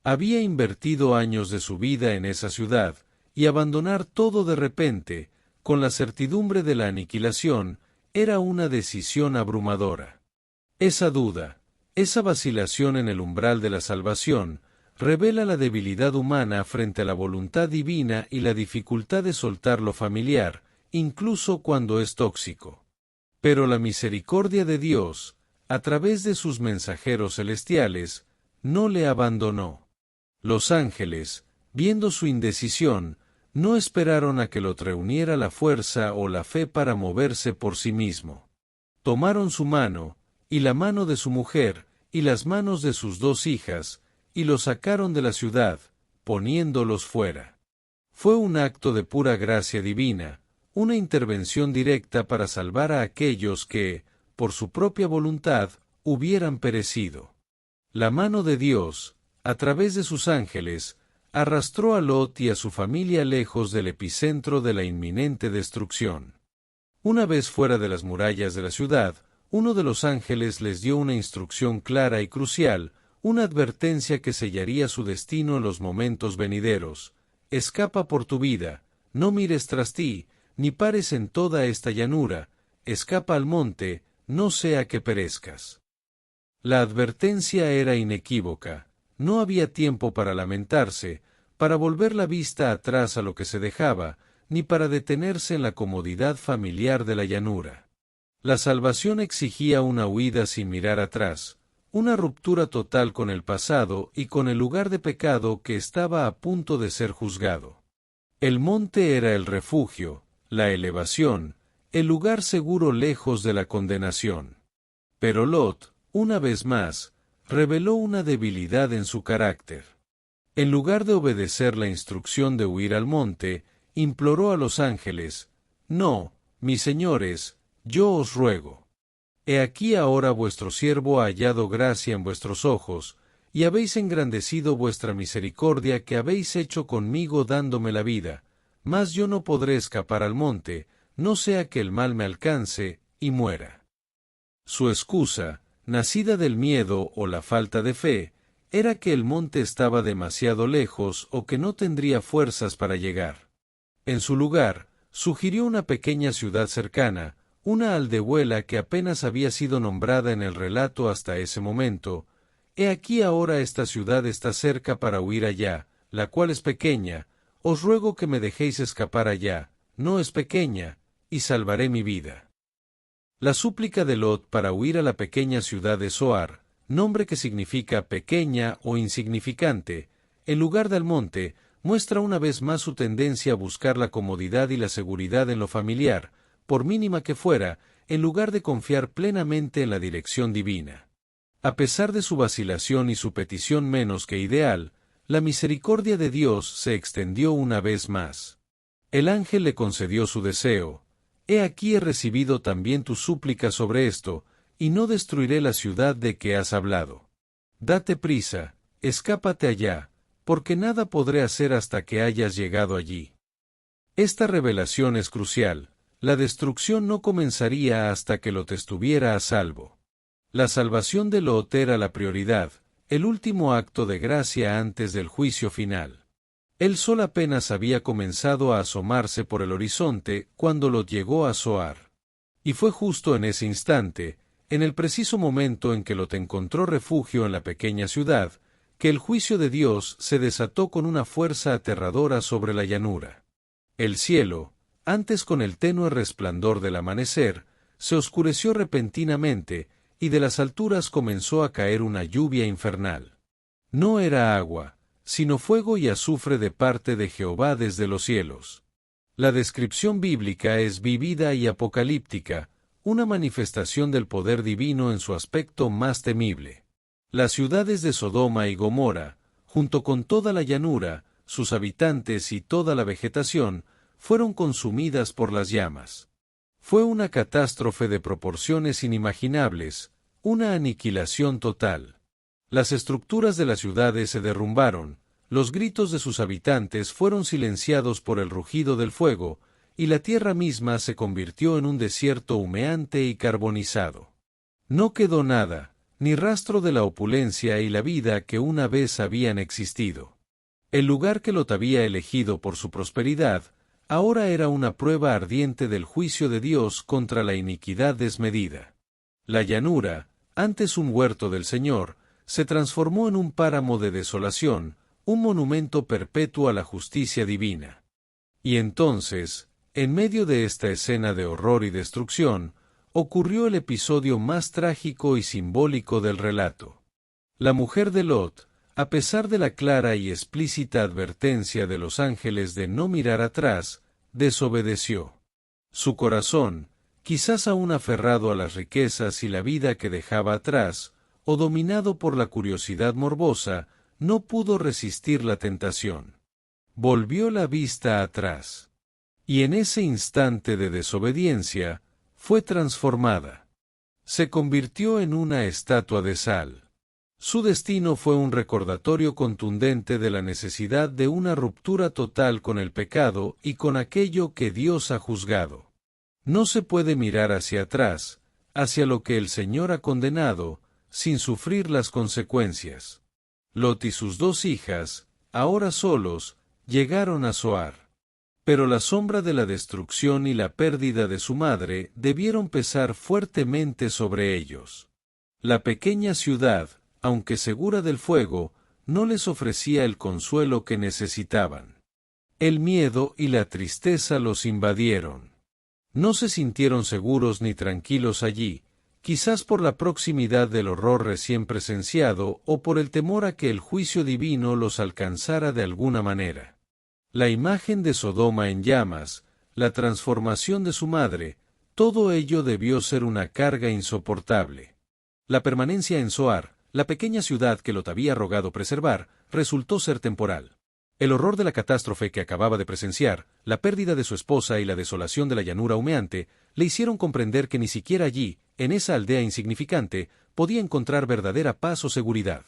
Había invertido años de su vida en esa ciudad, y abandonar todo de repente, con la certidumbre de la aniquilación, era una decisión abrumadora. Esa duda, esa vacilación en el umbral de la salvación, revela la debilidad humana frente a la voluntad divina y la dificultad de soltar lo familiar, incluso cuando es tóxico. Pero la misericordia de Dios, a través de sus mensajeros celestiales, no le abandonó. Los ángeles, viendo su indecisión, no esperaron a que Lot reuniera la fuerza o la fe para moverse por sí mismo. Tomaron su mano, y la mano de su mujer, y las manos de sus 2 hijas, y los sacaron de la ciudad, poniéndolos fuera. Fue un acto de pura gracia divina, una intervención directa para salvar a aquellos que, por su propia voluntad, hubieran perecido. La mano de Dios, a través de sus ángeles, arrastró a Lot y a su familia lejos del epicentro de la inminente destrucción. Una vez fuera de las murallas de la ciudad, uno de los ángeles les dio una instrucción clara y crucial, una advertencia que sellaría su destino en los momentos venideros: «Escapa por tu vida, no mires tras ti, ni pares en toda esta llanura, escapa al monte, no sea que perezcas». La advertencia era inequívoca. No había tiempo para lamentarse, para volver la vista atrás a lo que se dejaba, ni para detenerse en la comodidad familiar de la llanura. La salvación exigía una huida sin mirar atrás, una ruptura total con el pasado y con el lugar de pecado que estaba a punto de ser juzgado. El monte era el refugio, la elevación, el lugar seguro lejos de la condenación. Pero Lot, una vez más, reveló una debilidad en su carácter. En lugar de obedecer la instrucción de huir al monte, imploró a los ángeles: «No, mis señores, yo os ruego. He aquí ahora vuestro siervo ha hallado gracia en vuestros ojos, y habéis engrandecido vuestra misericordia que habéis hecho conmigo dándome la vida, mas yo no podré escapar al monte, no sea que el mal me alcance, y muera». Su excusa, nacida del miedo o la falta de fe, era que el monte estaba demasiado lejos o que no tendría fuerzas para llegar. En su lugar, sugirió una pequeña ciudad cercana, una aldehuela que apenas había sido nombrada en el relato hasta ese momento. «He aquí ahora esta ciudad está cerca para huir allá, la cual es pequeña, os ruego que me dejéis escapar allá, no es pequeña, y salvaré mi vida». La súplica de Lot para huir a la pequeña ciudad de Zoar nombre que significa pequeña o insignificante, en lugar del monte, muestra una vez más su tendencia a buscar la comodidad y la seguridad en lo familiar, por mínima que fuera, en lugar de confiar plenamente en la dirección divina. A pesar de su vacilación y su petición menos que ideal, la misericordia de Dios se extendió una vez más. El ángel le concedió su deseo. He aquí he recibido también tu súplica sobre esto, y no destruiré la ciudad de que has hablado. Date prisa, escápate allá, porque nada podré hacer hasta que hayas llegado allí. Esta revelación es crucial. La destrucción no comenzaría hasta que Lot estuviera a salvo. La salvación de Lot era la prioridad, el último acto de gracia antes del juicio final. El sol apenas había comenzado a asomarse por el horizonte cuando Lot llegó a Zoar. Y fue justo en ese instante, en el preciso momento en que Lot encontró refugio en la pequeña ciudad, que el juicio de Dios se desató con una fuerza aterradora sobre la llanura. El cielo, antes con el tenue resplandor del amanecer, se oscureció repentinamente, y de las alturas comenzó a caer una lluvia infernal. No era agua, sino fuego y azufre de parte de Jehová desde los cielos. La descripción bíblica es vívida y apocalíptica, una manifestación del poder divino en su aspecto más temible. Las ciudades de Sodoma y Gomorra, junto con toda la llanura, sus habitantes y toda la vegetación, fueron consumidas por las llamas. Fue una catástrofe de proporciones inimaginables, una aniquilación total. Las estructuras de las ciudades se derrumbaron, los gritos de sus habitantes fueron silenciados por el rugido del fuego, y la tierra misma se convirtió en un desierto humeante y carbonizado. No quedó nada, ni rastro de la opulencia y la vida que una vez habían existido. El lugar que Lot había elegido por su prosperidad, ahora era una prueba ardiente del juicio de Dios contra la iniquidad desmedida. La llanura, antes un huerto del Señor, se transformó en un páramo de desolación, un monumento perpetuo a la justicia divina. Y entonces, en medio de esta escena de horror y destrucción, ocurrió el episodio más trágico y simbólico del relato. La mujer de Lot, a pesar de la clara y explícita advertencia de los ángeles de no mirar atrás, desobedeció. Su corazón, quizás aún aferrado a las riquezas y la vida que dejaba atrás, o dominado por la curiosidad morbosa, no pudo resistir la tentación. Volvió la vista atrás. Y en ese instante de desobediencia, fue transformada. Se convirtió en una estatua de sal. Su destino fue un recordatorio contundente de la necesidad de una ruptura total con el pecado y con aquello que Dios ha juzgado. No se puede mirar hacia atrás, hacia lo que el Señor ha condenado, sin sufrir las consecuencias. Lot y sus dos hijas, ahora solos, llegaron a Zoar. Pero la sombra de la destrucción y la pérdida de su madre debieron pesar fuertemente sobre ellos. La pequeña ciudad, aunque segura del fuego, no les ofrecía el consuelo que necesitaban. El miedo y la tristeza los invadieron. No se sintieron seguros ni tranquilos allí, quizás por la proximidad del horror recién presenciado o por el temor a que el juicio divino los alcanzara de alguna manera. La imagen de Sodoma en llamas, la transformación de su madre, todo ello debió ser una carga insoportable. La permanencia en Zoar, la pequeña ciudad que Lot había rogado preservar, resultó ser temporal. El horror de la catástrofe que acababa de presenciar, la pérdida de su esposa y la desolación de la llanura humeante, le hicieron comprender que ni siquiera allí, en esa aldea insignificante, podía encontrar verdadera paz o seguridad.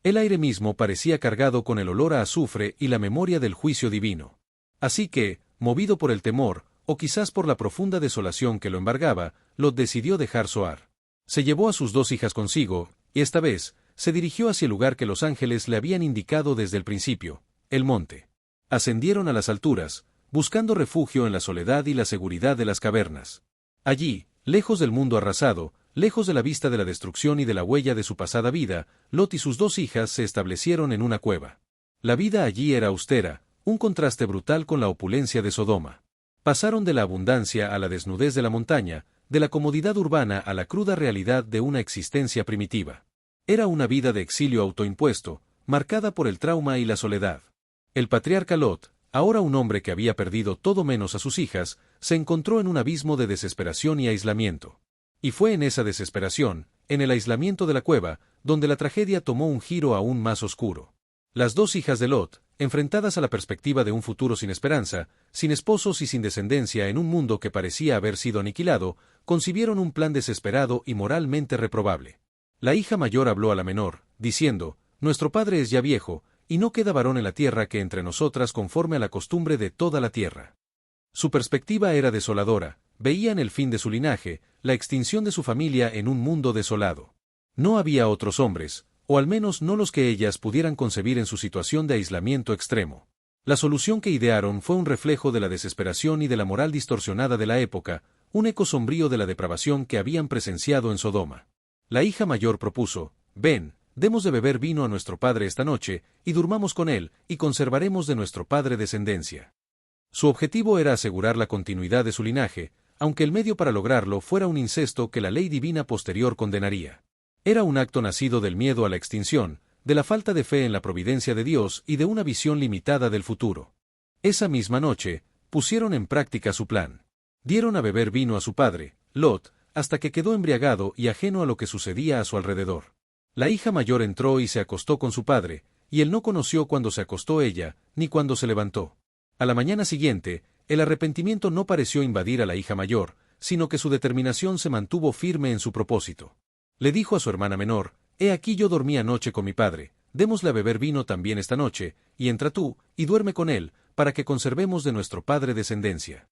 El aire mismo parecía cargado con el olor a azufre y la memoria del juicio divino. Así que, movido por el temor, o quizás por la profunda desolación que lo embargaba, Lot decidió dejar Zoar. Se llevó a sus dos hijas consigo, y esta vez, se dirigió hacia el lugar que los ángeles le habían indicado desde el principio, el monte. Ascendieron a las alturas, buscando refugio en la soledad y la seguridad de las cavernas. Allí, lejos del mundo arrasado, lejos de la vista de la destrucción y de la huella de su pasada vida, Lot y sus dos hijas se establecieron en una cueva. La vida allí era austera, un contraste brutal con la opulencia de Sodoma. Pasaron de la abundancia a la desnudez de la montaña, de la comodidad urbana a la cruda realidad de una existencia primitiva. Era una vida de exilio autoimpuesto, marcada por el trauma y la soledad. El patriarca Lot, ahora un hombre que había perdido todo menos a sus hijas, se encontró en un abismo de desesperación y aislamiento. Y fue en esa desesperación, en el aislamiento de la cueva, donde la tragedia tomó un giro aún más oscuro. Las dos hijas de Lot, enfrentadas a la perspectiva de un futuro sin esperanza, sin esposos y sin descendencia en un mundo que parecía haber sido aniquilado, concibieron un plan desesperado y moralmente reprobable. La hija mayor habló a la menor, diciendo: «Nuestro padre es ya viejo, y no queda varón en la tierra que entre nosotras conforme a la costumbre de toda la tierra». Su perspectiva era desoladora, veían el fin de su linaje, la extinción de su familia en un mundo desolado. No había otros hombres, o al menos no los que ellas pudieran concebir en su situación de aislamiento extremo. La solución que idearon fue un reflejo de la desesperación y de la moral distorsionada de la época, un eco sombrío de la depravación que habían presenciado en Sodoma. La hija mayor propuso: «Ven, demos de beber vino a nuestro padre esta noche, y durmamos con él, y conservaremos de nuestro padre descendencia». Su objetivo era asegurar la continuidad de su linaje, aunque el medio para lograrlo fuera un incesto que la ley divina posterior condenaría. Era un acto nacido del miedo a la extinción, de la falta de fe en la providencia de Dios y de una visión limitada del futuro. Esa misma noche, pusieron en práctica su plan. Dieron a beber vino a su padre, Lot, hasta que quedó embriagado y ajeno a lo que sucedía a su alrededor. La hija mayor entró y se acostó con su padre, y él no conoció cuándo se acostó ella, ni cuándo se levantó. A la mañana siguiente, el arrepentimiento no pareció invadir a la hija mayor, sino que su determinación se mantuvo firme en su propósito. Le dijo a su hermana menor: «He aquí yo dormí anoche con mi padre, démosle a beber vino también esta noche, y entra tú, y duerme con él, para que conservemos de nuestro padre descendencia».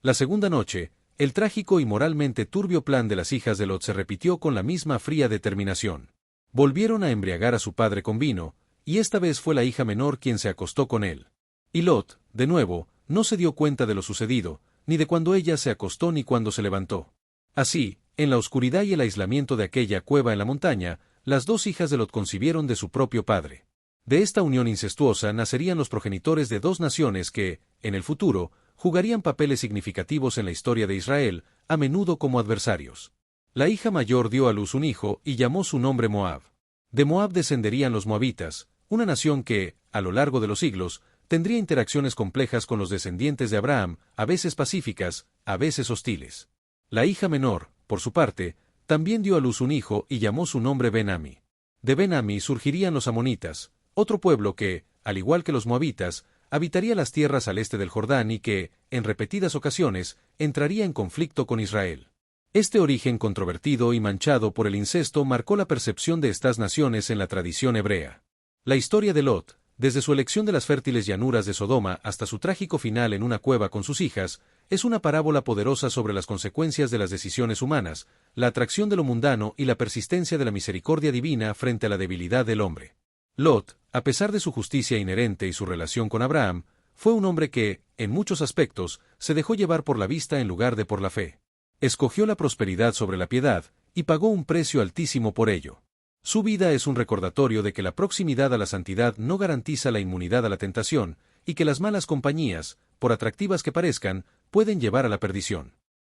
La segunda noche, el trágico y moralmente turbio plan de las hijas de Lot se repitió con la misma fría determinación. Volvieron a embriagar a su padre con vino, y esta vez fue la hija menor quien se acostó con él. Y Lot, de nuevo, no se dio cuenta de lo sucedido, ni de cuando ella se acostó ni cuando se levantó. Así, en la oscuridad y el aislamiento de aquella cueva en la montaña, las dos hijas de Lot concibieron de su propio padre. De esta unión incestuosa nacerían los progenitores de dos naciones que, en el futuro, jugarían papeles significativos en la historia de Israel, a menudo como adversarios. La hija mayor dio a luz un hijo y llamó su nombre Moab. De Moab descenderían los moabitas, una nación que, a lo largo de los siglos, tendría interacciones complejas con los descendientes de Abraham, a veces pacíficas, a veces hostiles. La hija menor, por su parte, también dio a luz un hijo y llamó su nombre Ben-Ami. De Ben-Ami surgirían los amonitas, otro pueblo que, al igual que los moabitas, habitaría las tierras al este del Jordán y que, en repetidas ocasiones, entraría en conflicto con Israel. Este origen controvertido y manchado por el incesto marcó la percepción de estas naciones en la tradición hebrea. La historia de Lot, desde su elección de las fértiles llanuras de Sodoma hasta su trágico final en una cueva con sus hijas, es una parábola poderosa sobre las consecuencias de las decisiones humanas, la atracción de lo mundano y la persistencia de la misericordia divina frente a la debilidad del hombre. Lot, a pesar de su justicia inherente y su relación con Abraham, fue un hombre que, en muchos aspectos, se dejó llevar por la vista en lugar de por la fe. Escogió la prosperidad sobre la piedad, y pagó un precio altísimo por ello. Su vida es un recordatorio de que la proximidad a la santidad no garantiza la inmunidad a la tentación, y que las malas compañías, por atractivas que parezcan, pueden llevar a la perdición.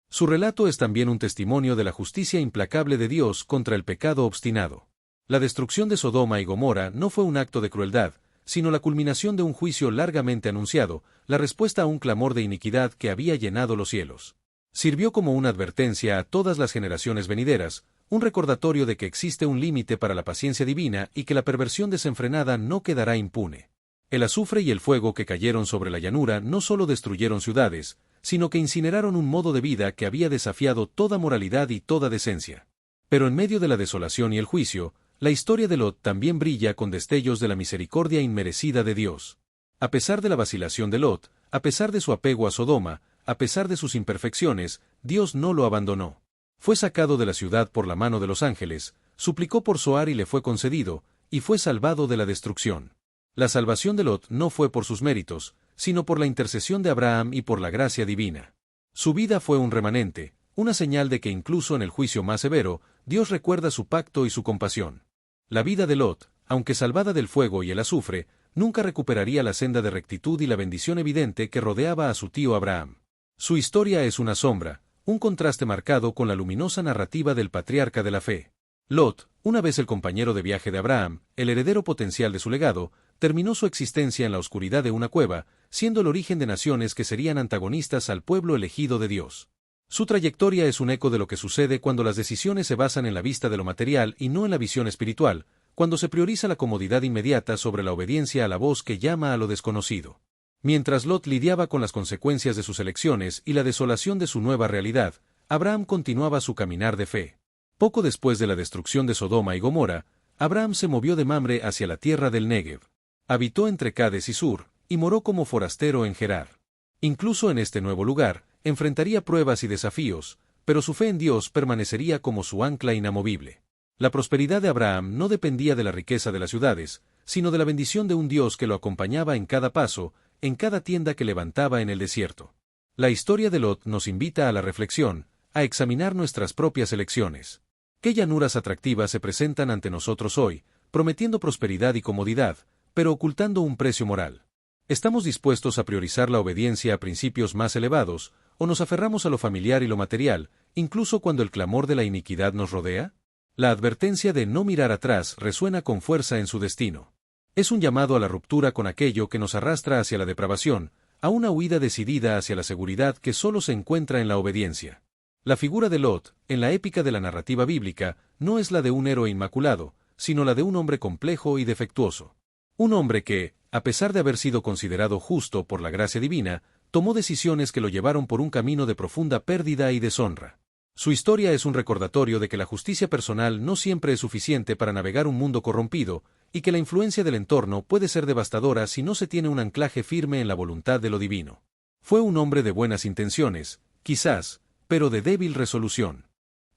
Su relato es también un testimonio de la justicia implacable de Dios contra el pecado obstinado. La destrucción de Sodoma y Gomorra no fue un acto de crueldad, sino la culminación de un juicio largamente anunciado, la respuesta a un clamor de iniquidad que había llenado los cielos. Sirvió como una advertencia a todas las generaciones venideras, un recordatorio de que existe un límite para la paciencia divina y que la perversión desenfrenada no quedará impune. El azufre y el fuego que cayeron sobre la llanura no solo destruyeron ciudades, sino que incineraron un modo de vida que había desafiado toda moralidad y toda decencia. Pero en medio de la desolación y el juicio, la historia de Lot también brilla con destellos de la misericordia inmerecida de Dios. A pesar de la vacilación de Lot, a pesar de su apego a Sodoma, a pesar de sus imperfecciones, Dios no lo abandonó. Fue sacado de la ciudad por la mano de los ángeles, suplicó por Zoar y le fue concedido, y fue salvado de la destrucción. La salvación de Lot no fue por sus méritos, sino por la intercesión de Abraham y por la gracia divina. Su vida fue un remanente, una señal de que incluso en el juicio más severo, Dios recuerda su pacto y su compasión. La vida de Lot, aunque salvada del fuego y el azufre, nunca recuperaría la senda de rectitud y la bendición evidente que rodeaba a su tío Abraham. Su historia es una sombra, un contraste marcado con la luminosa narrativa del patriarca de la fe. Lot, Una vez el compañero de viaje de Abraham, el heredero potencial de su legado, terminó su existencia en la oscuridad de una cueva, siendo el origen de naciones que serían antagonistas al pueblo elegido de Dios. Su trayectoria es un eco de lo que sucede cuando las decisiones se basan en la vista de lo material y no en la visión espiritual, cuando se prioriza la comodidad inmediata sobre la obediencia a la voz que llama a lo desconocido. Mientras Lot lidiaba con las consecuencias de sus elecciones y la desolación de su nueva realidad, Abraham continuaba su caminar de fe. Poco después de la destrucción de Sodoma y Gomorra, Abraham se movió de Mamre hacia la tierra del Negev. Habitó entre Cades y Sur, y moró como forastero en Gerar. Incluso en este nuevo lugar, enfrentaría pruebas y desafíos, pero su fe en Dios permanecería como su ancla inamovible. La prosperidad de Abraham no dependía de la riqueza de las ciudades, sino de la bendición de un Dios que lo acompañaba en cada paso, en cada tienda que levantaba en el desierto. La historia de Lot nos invita a la reflexión, a examinar nuestras propias elecciones. ¿Qué llanuras atractivas se presentan ante nosotros hoy, prometiendo prosperidad y comodidad, pero ocultando un precio moral? ¿Estamos dispuestos a priorizar la obediencia a principios más elevados, o nos aferramos a lo familiar y lo material, incluso cuando el clamor de la iniquidad nos rodea? La advertencia de no mirar atrás resuena con fuerza en su destino. Es un llamado a la ruptura con aquello que nos arrastra hacia la depravación, a una huida decidida hacia la seguridad que solo se encuentra en la obediencia. La figura de Lot, en la épica de la narrativa bíblica, no es la de un héroe inmaculado, sino la de un hombre complejo y defectuoso. Un hombre que, a pesar de haber sido considerado justo por la gracia divina, tomó decisiones que lo llevaron por un camino de profunda pérdida y deshonra. Su historia es un recordatorio de que la justicia personal no siempre es suficiente para navegar un mundo corrompido, y que la influencia del entorno puede ser devastadora si no se tiene un anclaje firme en la voluntad de lo divino. Fue un hombre de buenas intenciones, quizás, pero de débil resolución.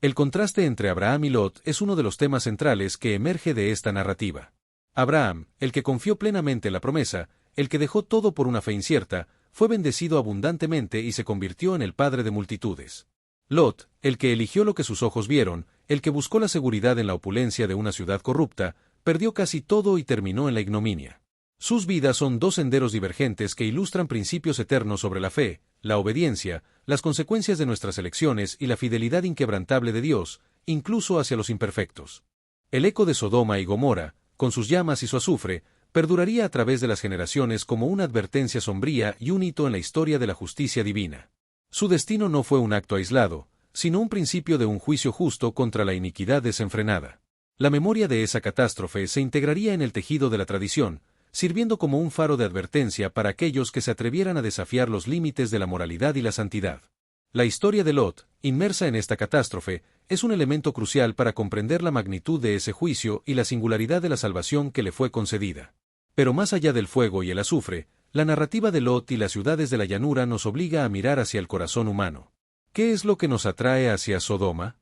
El contraste entre Abraham y Lot es uno de los temas centrales que emerge de esta narrativa. Abraham, el que confió plenamente en la promesa, el que dejó todo por una fe incierta, fue bendecido abundantemente y se convirtió en el padre de multitudes. Lot, el que eligió lo que sus ojos vieron, el que buscó la seguridad en la opulencia de una ciudad corrupta, perdió casi todo y terminó en la ignominia. Sus vidas son dos senderos divergentes que ilustran principios eternos sobre la fe, la obediencia, las consecuencias de nuestras elecciones y la fidelidad inquebrantable de Dios, incluso hacia los imperfectos. El eco de Sodoma y Gomorra, con sus llamas y su azufre, perduraría a través de las generaciones como una advertencia sombría y un hito en la historia de la justicia divina. Su destino no fue un acto aislado, sino un principio de un juicio justo contra la iniquidad desenfrenada. La memoria de esa catástrofe se integraría en el tejido de la tradición, sirviendo como un faro de advertencia para aquellos que se atrevieran a desafiar los límites de la moralidad y la santidad. La historia de Lot, inmersa en esta catástrofe, es un elemento crucial para comprender la magnitud de ese juicio y la singularidad de la salvación que le fue concedida. Pero más allá del fuego y el azufre, la narrativa de Lot y las ciudades de la llanura nos obliga a mirar hacia el corazón humano. ¿Qué es lo que nos atrae hacia Sodoma?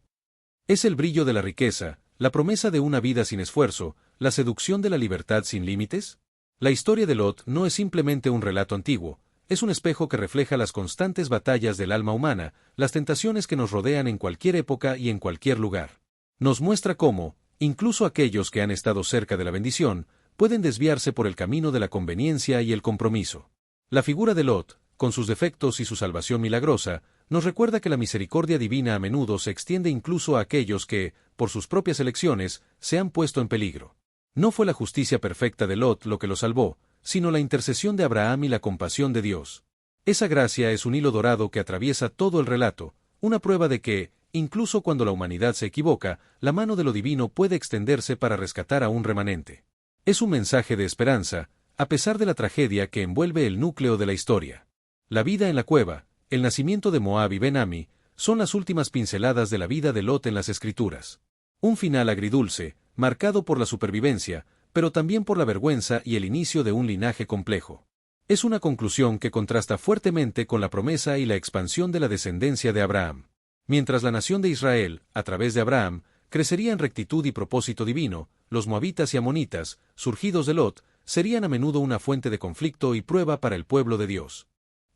¿Es el brillo de la riqueza, la promesa de una vida sin esfuerzo, la seducción de la libertad sin límites? La historia de Lot no es simplemente un relato antiguo, es un espejo que refleja las constantes batallas del alma humana, las tentaciones que nos rodean en cualquier época y en cualquier lugar. Nos muestra cómo, incluso aquellos que han estado cerca de la bendición, pueden desviarse por el camino de la conveniencia y el compromiso. La figura de Lot, con sus defectos y su salvación milagrosa, nos recuerda que la misericordia divina a menudo se extiende incluso a aquellos que, por sus propias elecciones, se han puesto en peligro. No fue la justicia perfecta de Lot lo que lo salvó, sino la intercesión de Abraham y la compasión de Dios. Esa gracia es un hilo dorado que atraviesa todo el relato, una prueba de que, incluso cuando la humanidad se equivoca, la mano de lo divino puede extenderse para rescatar a un remanente. Es un mensaje de esperanza, a pesar de la tragedia que envuelve el núcleo de la historia. La vida en la cueva, el nacimiento de Moab y Ben-Ami, son las últimas pinceladas de la vida de Lot en las Escrituras. Un final agridulce, marcado por la supervivencia, pero también por la vergüenza y el inicio de un linaje complejo. Es una conclusión que contrasta fuertemente con la promesa y la expansión de la descendencia de Abraham. Mientras la nación de Israel, a través de Abraham, crecería en rectitud y propósito divino, los moabitas y amonitas, surgidos de Lot, serían a menudo una fuente de conflicto y prueba para el pueblo de Dios.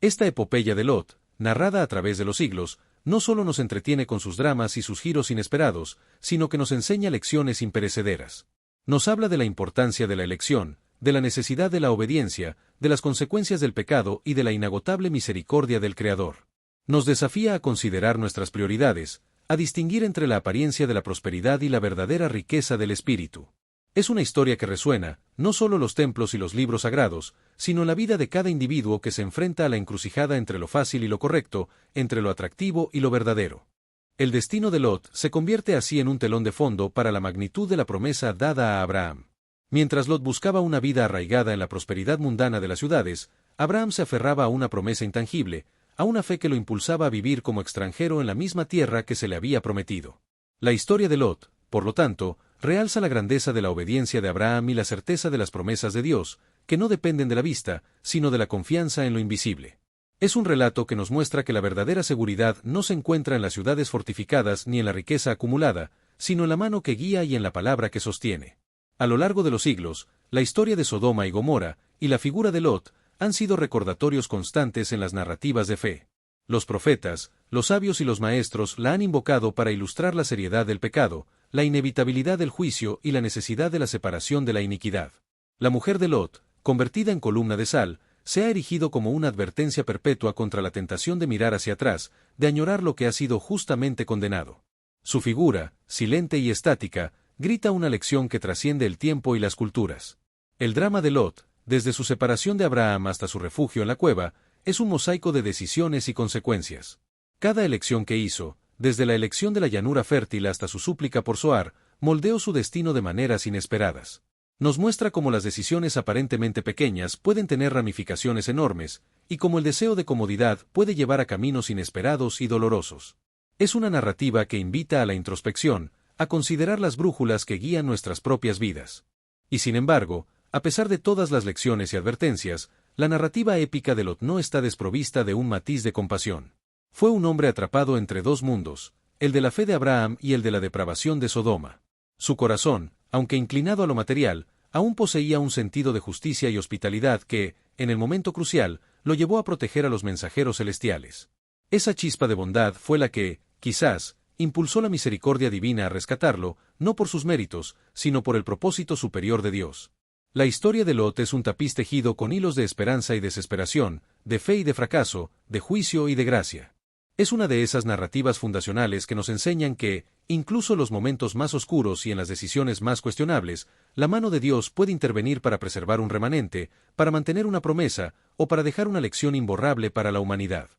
Esta epopeya de Lot, narrada a través de los siglos, no solo nos entretiene con sus dramas y sus giros inesperados, sino que nos enseña lecciones imperecederas. Nos habla de la importancia de la elección, de la necesidad de la obediencia, de las consecuencias del pecado y de la inagotable misericordia del Creador. Nos desafía a considerar nuestras prioridades, a distinguir entre la apariencia de la prosperidad y la verdadera riqueza del espíritu. Es una historia que resuena, no solo los templos y los libros sagrados, sino en la vida de cada individuo que se enfrenta a la encrucijada entre lo fácil y lo correcto, entre lo atractivo y lo verdadero. El destino de Lot se convierte así en un telón de fondo para la magnitud de la promesa dada a Abraham. Mientras Lot buscaba una vida arraigada en la prosperidad mundana de las ciudades, Abraham se aferraba a una promesa intangible, a una fe que lo impulsaba a vivir como extranjero en la misma tierra que se le había prometido. La historia de Lot, por lo tanto, realza la grandeza de la obediencia de Abraham y la certeza de las promesas de Dios, que no dependen de la vista, sino de la confianza en lo invisible. Es un relato que nos muestra que la verdadera seguridad no se encuentra en las ciudades fortificadas ni en la riqueza acumulada, sino en la mano que guía y en la palabra que sostiene. A lo largo de los siglos, la historia de Sodoma y Gomorra, y la figura de Lot, han sido recordatorios constantes en las narrativas de fe. Los profetas, los sabios y los maestros la han invocado para ilustrar la seriedad del pecado, la inevitabilidad del juicio y la necesidad de la separación de la iniquidad. La mujer de Lot, convertida en columna de sal, se ha erigido como una advertencia perpetua contra la tentación de mirar hacia atrás, de añorar lo que ha sido justamente condenado. Su figura, silente y estática, grita una lección que trasciende el tiempo y las culturas. El drama de Lot, desde su separación de Abraham hasta su refugio en la cueva, es un mosaico de decisiones y consecuencias. Cada elección que hizo, desde la elección de la llanura fértil hasta su súplica por Zoar, moldeó su destino de maneras inesperadas. Nos muestra cómo las decisiones aparentemente pequeñas pueden tener ramificaciones enormes, y cómo el deseo de comodidad puede llevar a caminos inesperados y dolorosos. Es una narrativa que invita a la introspección, a considerar las brújulas que guían nuestras propias vidas. Y sin embargo, a pesar de todas las lecciones y advertencias, la narrativa épica de Lot no está desprovista de un matiz de compasión. Fue un hombre atrapado entre dos mundos, el de la fe de Abraham y el de la depravación de Sodoma. Su corazón, aunque inclinado a lo material, aún poseía un sentido de justicia y hospitalidad que, en el momento crucial, lo llevó a proteger a los mensajeros celestiales. Esa chispa de bondad fue la que, quizás, impulsó la misericordia divina a rescatarlo, no por sus méritos, sino por el propósito superior de Dios. La historia de Lot es un tapiz tejido con hilos de esperanza y desesperación, de fe y de fracaso, de juicio y de gracia. Es una de esas narrativas fundacionales que nos enseñan que, incluso en los momentos más oscuros y en las decisiones más cuestionables, la mano de Dios puede intervenir para preservar un remanente, para mantener una promesa, o para dejar una lección imborrable para la humanidad.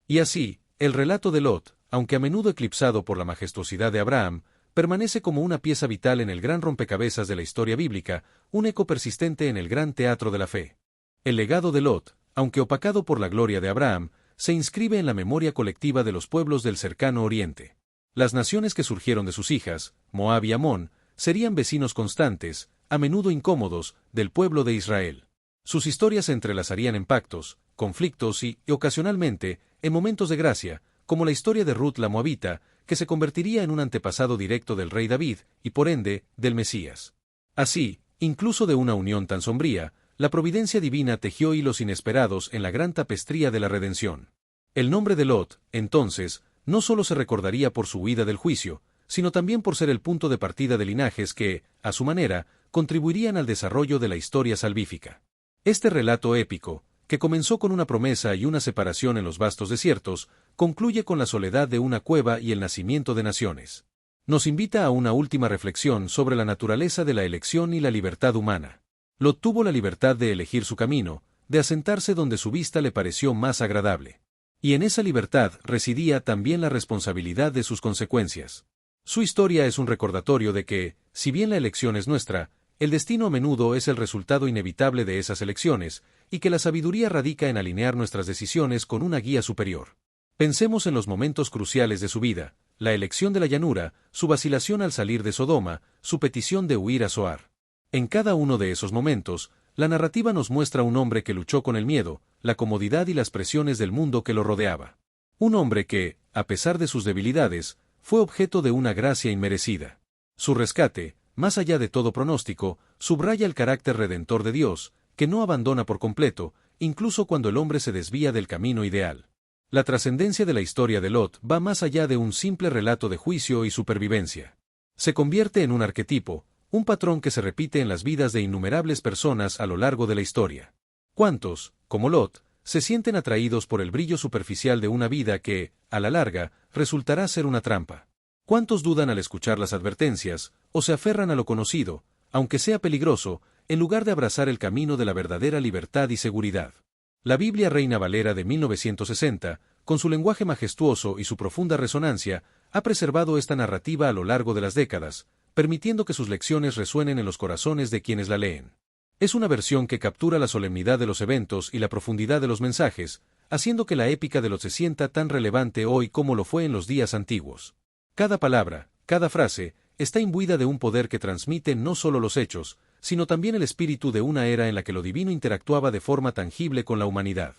Y así, el relato de Lot, aunque a menudo eclipsado por la majestuosidad de Abraham, permanece como una pieza vital en el gran rompecabezas de la historia bíblica, un eco persistente en el gran teatro de la fe. El legado de Lot, aunque opacado por la gloria de Abraham, se inscribe en la memoria colectiva de los pueblos del cercano Oriente. Las naciones que surgieron de sus hijas, Moab y Amón, serían vecinos constantes, a menudo incómodos, del pueblo de Israel. Sus historias se entrelazarían en pactos, conflictos y, ocasionalmente, en momentos de gracia, como la historia de Ruth la Moabita, que se convertiría en un antepasado directo del rey David, y por ende, del Mesías. Así, incluso de una unión tan sombría, la providencia divina tejió hilos inesperados en la gran tapestría de la redención. El nombre de Lot, entonces, no solo se recordaría por su huida del juicio, sino también por ser el punto de partida de linajes que, a su manera, contribuirían al desarrollo de la historia salvífica. Este relato épico, que comenzó con una promesa y una separación en los vastos desiertos, concluye con la soledad de una cueva y el nacimiento de naciones. Nos invita a una última reflexión sobre la naturaleza de la elección y la libertad humana. Lot tuvo la libertad de elegir su camino, de asentarse donde su vista le pareció más agradable. Y en esa libertad residía también la responsabilidad de sus consecuencias. Su historia es un recordatorio de que, si bien la elección es nuestra, el destino a menudo es el resultado inevitable de esas elecciones, y que la sabiduría radica en alinear nuestras decisiones con una guía superior. Pensemos en los momentos cruciales de su vida, la elección de la llanura, su vacilación al salir de Sodoma, su petición de huir a Zoar. En cada uno de esos momentos, la narrativa nos muestra un hombre que luchó con el miedo, la comodidad y las presiones del mundo que lo rodeaba. Un hombre que, a pesar de sus debilidades, fue objeto de una gracia inmerecida. Su rescate, más allá de todo pronóstico, subraya el carácter redentor de Dios, que no abandona por completo, incluso cuando el hombre se desvía del camino ideal. La trascendencia de la historia de Lot va más allá de un simple relato de juicio y supervivencia. Se convierte en un arquetipo, un patrón que se repite en las vidas de innumerables personas a lo largo de la historia. ¿Cuántos, como Lot, se sienten atraídos por el brillo superficial de una vida que, a la larga, resultará ser una trampa? ¿Cuántos dudan al escuchar las advertencias, o se aferran a lo conocido, aunque sea peligroso, en lugar de abrazar el camino de la verdadera libertad y seguridad? La Biblia Reina Valera de 1960, con su lenguaje majestuoso y su profunda resonancia, ha preservado esta narrativa a lo largo de las décadas, permitiendo que sus lecciones resuenen en los corazones de quienes la leen. Es una versión que captura la solemnidad de los eventos y la profundidad de los mensajes, haciendo que la épica de Lot se sienta tan relevante hoy como lo fue en los días antiguos. Cada palabra, cada frase, está imbuida de un poder que transmite no solo los hechos, sino también el espíritu de una era en la que lo divino interactuaba de forma tangible con la humanidad.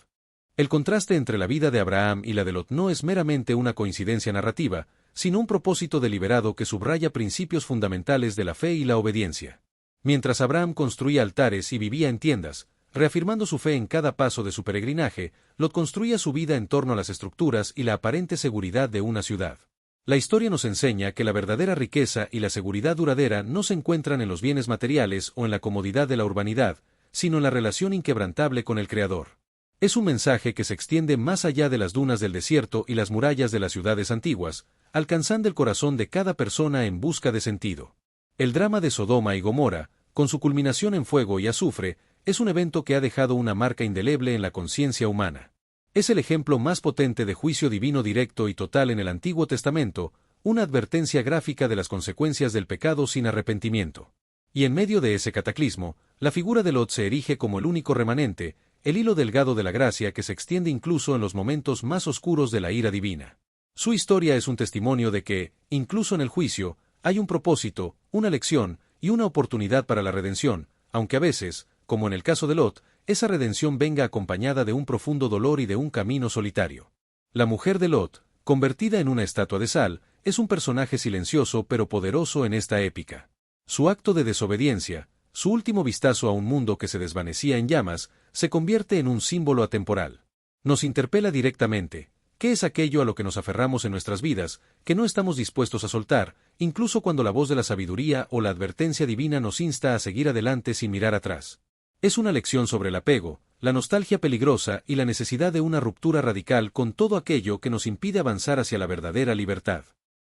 El contraste entre la vida de Abraham y la de Lot no es meramente una coincidencia narrativa, sino un propósito deliberado que subraya principios fundamentales de la fe y la obediencia. Mientras Abraham construía altares y vivía en tiendas, reafirmando su fe en cada paso de su peregrinaje, Lot construía su vida en torno a las estructuras y la aparente seguridad de una ciudad. La historia nos enseña que la verdadera riqueza y la seguridad duradera no se encuentran en los bienes materiales o en la comodidad de la urbanidad, sino en la relación inquebrantable con el Creador. Es un mensaje que se extiende más allá de las dunas del desierto y las murallas de las ciudades antiguas, alcanzando el corazón de cada persona en busca de sentido. El drama de Sodoma y Gomorra, con su culminación en fuego y azufre, es un evento que ha dejado una marca indeleble en la conciencia humana. Es el ejemplo más potente de juicio divino directo y total en el Antiguo Testamento, una advertencia gráfica de las consecuencias del pecado sin arrepentimiento. Y en medio de ese cataclismo, la figura de Lot se erige como el único remanente, el hilo delgado de la gracia que se extiende incluso en los momentos más oscuros de la ira divina. Su historia es un testimonio de que, incluso en el juicio, hay un propósito, una lección y una oportunidad para la redención, aunque a veces, como en el caso de Lot, esa redención venga acompañada de un profundo dolor y de un camino solitario. La mujer de Lot, convertida en una estatua de sal, es un personaje silencioso pero poderoso en esta épica. Su acto de desobediencia, su último vistazo a un mundo que se desvanecía en llamas, se convierte en un símbolo atemporal. Nos interpela directamente: ¿qué es aquello a lo que nos aferramos en nuestras vidas, que no estamos dispuestos a soltar, incluso cuando la voz de la sabiduría o la advertencia divina nos insta a seguir adelante sin mirar atrás? Es una lección sobre el apego, la nostalgia peligrosa y la necesidad de una ruptura radical con todo aquello que nos impide avanzar hacia la verdadera libertad.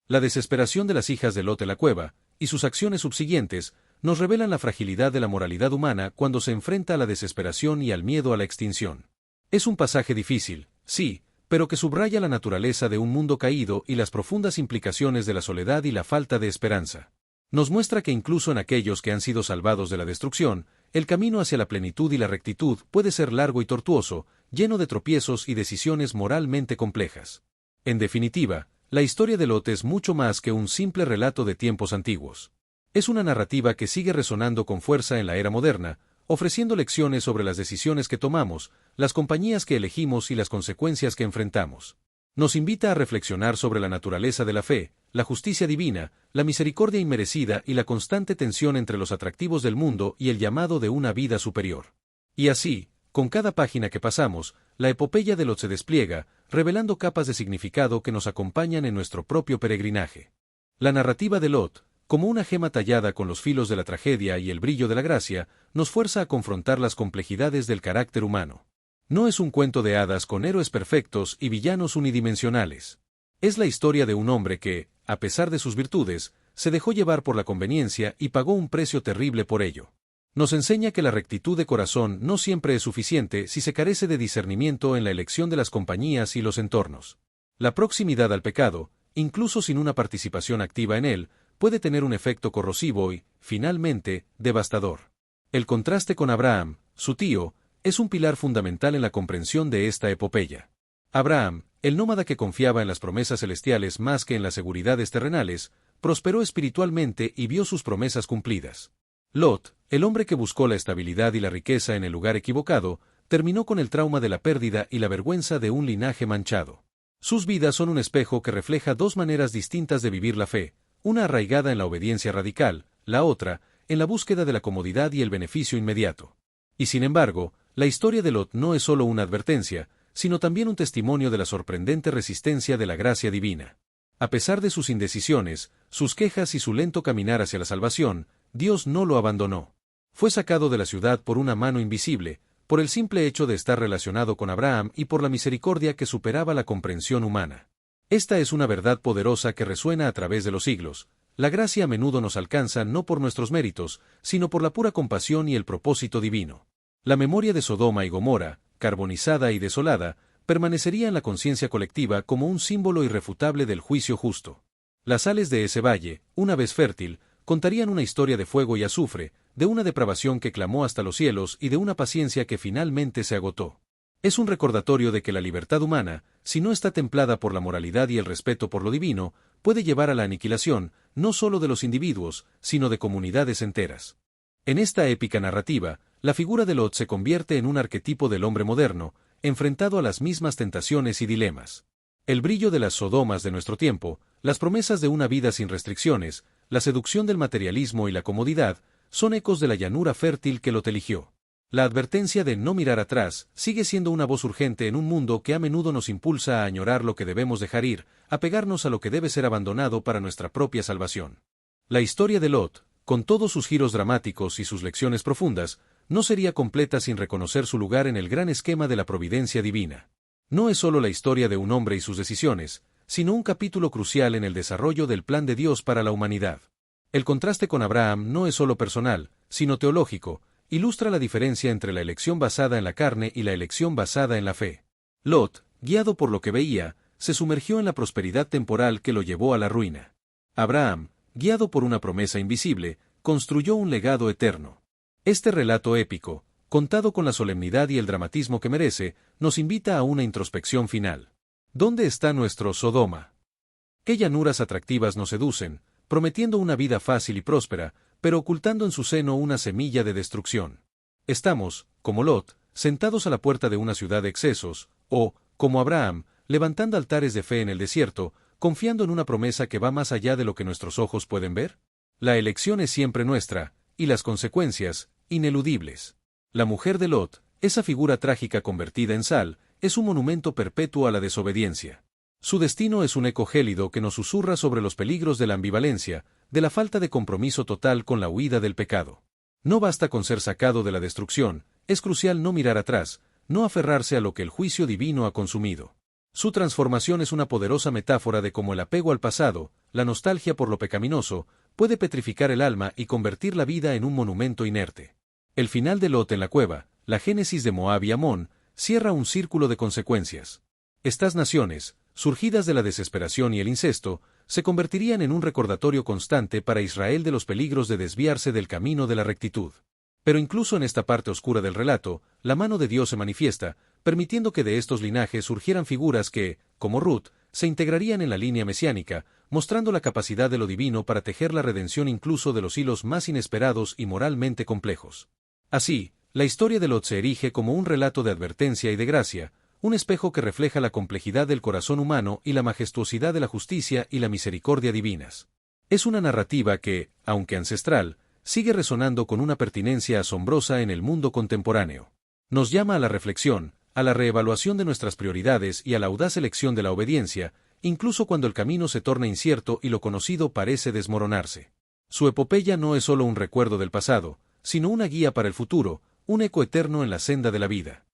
La desesperación de las hijas de Lot de la cueva, y sus acciones subsiguientes, nos revelan la fragilidad de la moralidad humana cuando se enfrenta a la desesperación y al miedo a la extinción. Es un pasaje difícil, sí, pero que subraya la naturaleza de un mundo caído y las profundas implicaciones de la soledad y la falta de esperanza. Nos muestra que incluso en aquellos que han sido salvados de la destrucción, el camino hacia la plenitud y la rectitud puede ser largo y tortuoso, lleno de tropiezos y decisiones moralmente complejas. En definitiva, la historia de Lot es mucho más que un simple relato de tiempos antiguos. Es una narrativa que sigue resonando con fuerza en la era moderna, ofreciendo lecciones sobre las decisiones que tomamos, las compañías que elegimos y las consecuencias que enfrentamos. Nos invita a reflexionar sobre la naturaleza de la fe, la justicia divina, la misericordia inmerecida y la constante tensión entre los atractivos del mundo y el llamado de una vida superior. Y así, con cada página que pasamos, la epopeya de Lot se despliega, revelando capas de significado que nos acompañan en nuestro propio peregrinaje. La narrativa de Lot, como una gema tallada con los filos de la tragedia y el brillo de la gracia, nos fuerza a confrontar las complejidades del carácter humano. No es un cuento de hadas con héroes perfectos y villanos unidimensionales. Es la historia de un hombre que, a pesar de sus virtudes, se dejó llevar por la conveniencia y pagó un precio terrible por ello. Nos enseña que la rectitud de corazón no siempre es suficiente si se carece de discernimiento en la elección de las compañías y los entornos. La proximidad al pecado, incluso sin una participación activa en él, puede tener un efecto corrosivo y, finalmente, devastador. El contraste con Abraham, su tío, es un pilar fundamental en la comprensión de esta epopeya. Abraham, el nómada que confiaba en las promesas celestiales más que en las seguridades terrenales, prosperó espiritualmente y vio sus promesas cumplidas. Lot, el hombre que buscó la estabilidad y la riqueza en el lugar equivocado, terminó con el trauma de la pérdida y la vergüenza de un linaje manchado. Sus vidas son un espejo que refleja dos maneras distintas de vivir la fe, una arraigada en la obediencia radical, la otra, en la búsqueda de la comodidad y el beneficio inmediato. Y sin embargo, la historia de Lot no es solo una advertencia, sino también un testimonio de la sorprendente resistencia de la gracia divina. A pesar de sus indecisiones, sus quejas y su lento caminar hacia la salvación, Dios no lo abandonó. Fue sacado de la ciudad por una mano invisible, por el simple hecho de estar relacionado con Abraham y por la misericordia que superaba la comprensión humana. Esta es una verdad poderosa que resuena a través de los siglos. La gracia a menudo nos alcanza no por nuestros méritos, sino por la pura compasión y el propósito divino. La memoria de Sodoma y Gomorra, carbonizada y desolada, permanecería en la conciencia colectiva como un símbolo irrefutable del juicio justo. Las sales de ese valle, una vez fértil, contarían una historia de fuego y azufre, de una depravación que clamó hasta los cielos y de una paciencia que finalmente se agotó. Es un recordatorio de que la libertad humana, si no está templada por la moralidad y el respeto por lo divino, puede llevar a la aniquilación, no solo de los individuos, sino de comunidades enteras. En esta épica narrativa, la figura de Lot se convierte en un arquetipo del hombre moderno, enfrentado a las mismas tentaciones y dilemas. El brillo de las Sodomas de nuestro tiempo, las promesas de una vida sin restricciones, la seducción del materialismo y la comodidad, son ecos de la llanura fértil que Lot eligió. La advertencia de no mirar atrás sigue siendo una voz urgente en un mundo que a menudo nos impulsa a añorar lo que debemos dejar ir, a pegarnos a lo que debe ser abandonado para nuestra propia salvación. La historia de Lot, con todos sus giros dramáticos y sus lecciones profundas, no sería completa sin reconocer su lugar en el gran esquema de la providencia divina. No es solo la historia de un hombre y sus decisiones, sino un capítulo crucial en el desarrollo del plan de Dios para la humanidad. El contraste con Abraham no es solo personal, sino teológico, ilustra la diferencia entre la elección basada en la carne y la elección basada en la fe. Lot, guiado por lo que veía, se sumergió en la prosperidad temporal que lo llevó a la ruina. Abraham, guiado por una promesa invisible, construyó un legado eterno. Este relato épico, contado con la solemnidad y el dramatismo que merece, nos invita a una introspección final. ¿Dónde está nuestro Sodoma? ¿Qué llanuras atractivas nos seducen, prometiendo una vida fácil y próspera, pero ocultando en su seno una semilla de destrucción? Estamos, como Lot, sentados a la puerta de una ciudad de excesos, o, como Abraham, levantando altares de fe en el desierto, confiando en una promesa que va más allá de lo que nuestros ojos pueden ver? La elección es siempre nuestra, y las consecuencias, ineludibles. La mujer de Lot, esa figura trágica convertida en sal, es un monumento perpetuo a la desobediencia. Su destino es un eco gélido que nos susurra sobre los peligros de la ambivalencia, de la falta de compromiso total con la huida del pecado. No basta con ser sacado de la destrucción, es crucial no mirar atrás, no aferrarse a lo que el juicio divino ha consumido. Su transformación es una poderosa metáfora de cómo el apego al pasado, la nostalgia por lo pecaminoso, puede petrificar el alma y convertir la vida en un monumento inerte. El final de Lot en la cueva, la génesis de Moab y Amón, cierra un círculo de consecuencias. Estas naciones, surgidas de la desesperación y el incesto, se convertirían en un recordatorio constante para Israel de los peligros de desviarse del camino de la rectitud. Pero incluso en esta parte oscura del relato, la mano de Dios se manifiesta, permitiendo que de estos linajes surgieran figuras que, como Ruth, se integrarían en la línea mesiánica, mostrando la capacidad de lo divino para tejer la redención incluso de los hilos más inesperados y moralmente complejos. Así, la historia de Lot se erige como un relato de advertencia y de gracia, un espejo que refleja la complejidad del corazón humano y la majestuosidad de la justicia y la misericordia divinas. Es una narrativa que, aunque ancestral, sigue resonando con una pertinencia asombrosa en el mundo contemporáneo. Nos llama a la reflexión, a la reevaluación de nuestras prioridades y a la audaz elección de la obediencia, incluso cuando el camino se torna incierto y lo conocido parece desmoronarse. Su epopeya no es solo un recuerdo del pasado, sino una guía para el futuro, un eco eterno en la senda de la vida.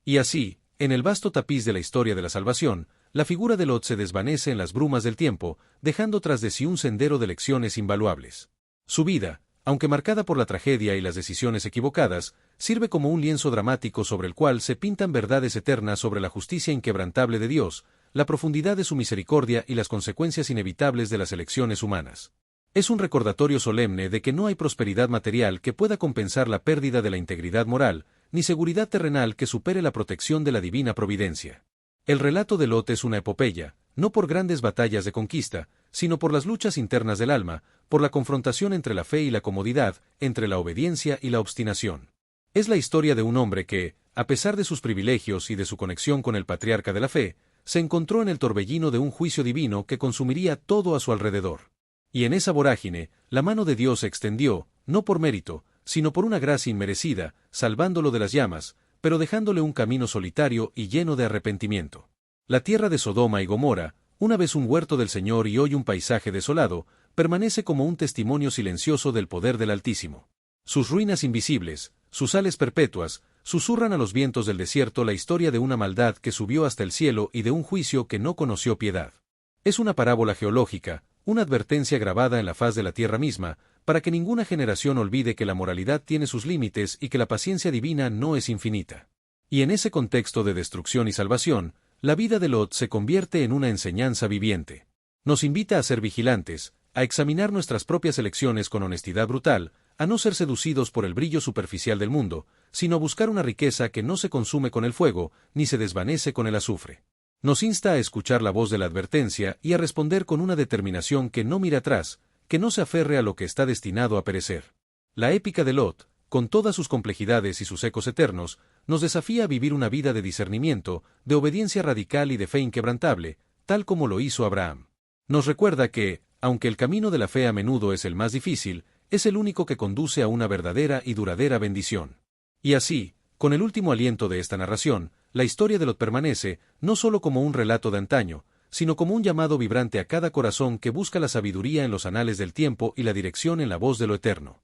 Y así, en el vasto tapiz de la historia de la salvación, la figura de Lot se desvanece en las brumas del tiempo, dejando tras de sí un sendero de lecciones invaluables. Su vida, aunque marcada por la tragedia y las decisiones equivocadas, sirve como un lienzo dramático sobre el cual se pintan verdades eternas sobre la justicia inquebrantable de Dios, la profundidad de su misericordia y las consecuencias inevitables de las elecciones humanas. Es un recordatorio solemne de que no hay prosperidad material que pueda compensar la pérdida de la integridad moral, ni seguridad terrenal que supere la protección de la divina providencia. El relato de Lot es una epopeya, no por grandes batallas de conquista, sino por las luchas internas del alma, por la confrontación entre la fe y la comodidad, entre la obediencia y la obstinación. Es la historia de un hombre que, a pesar de sus privilegios y de su conexión con el patriarca de la fe, se encontró en el torbellino de un juicio divino que consumiría todo a su alrededor. Y en esa vorágine, la mano de Dios se extendió, no por mérito, sino por una gracia inmerecida, salvándolo de las llamas, pero dejándole un camino solitario y lleno de arrepentimiento. La tierra de Sodoma y Gomorra, una vez un huerto del Señor y hoy un paisaje desolado, permanece como un testimonio silencioso del poder del Altísimo. Sus ruinas invisibles, sus sales perpetuas, susurran a los vientos del desierto la historia de una maldad que subió hasta el cielo y de un juicio que no conoció piedad. Es una parábola geológica, una advertencia grabada en la faz de la tierra misma, para que ninguna generación olvide que la moralidad tiene sus límites y que la paciencia divina no es infinita. Y en ese contexto de destrucción y salvación, la vida de Lot se convierte en una enseñanza viviente. Nos invita a ser vigilantes, a examinar nuestras propias elecciones con honestidad brutal, a no ser seducidos por el brillo superficial del mundo, sino a buscar una riqueza que no se consume con el fuego, ni se desvanece con el azufre. Nos insta a escuchar la voz de la advertencia y a responder con una determinación que no mira atrás, que no se aferre a lo que está destinado a perecer. La épica de Lot, con todas sus complejidades y sus ecos eternos, nos desafía a vivir una vida de discernimiento, de obediencia radical y de fe inquebrantable, tal como lo hizo Abraham. Nos recuerda que, aunque el camino de la fe a menudo es el más difícil, es el único que conduce a una verdadera y duradera bendición. Y así, con el último aliento de esta narración, la historia de Lot permanece, no solo como un relato de antaño, sino como un llamado vibrante a cada corazón que busca la sabiduría en los anales del tiempo y la dirección en la voz de lo eterno.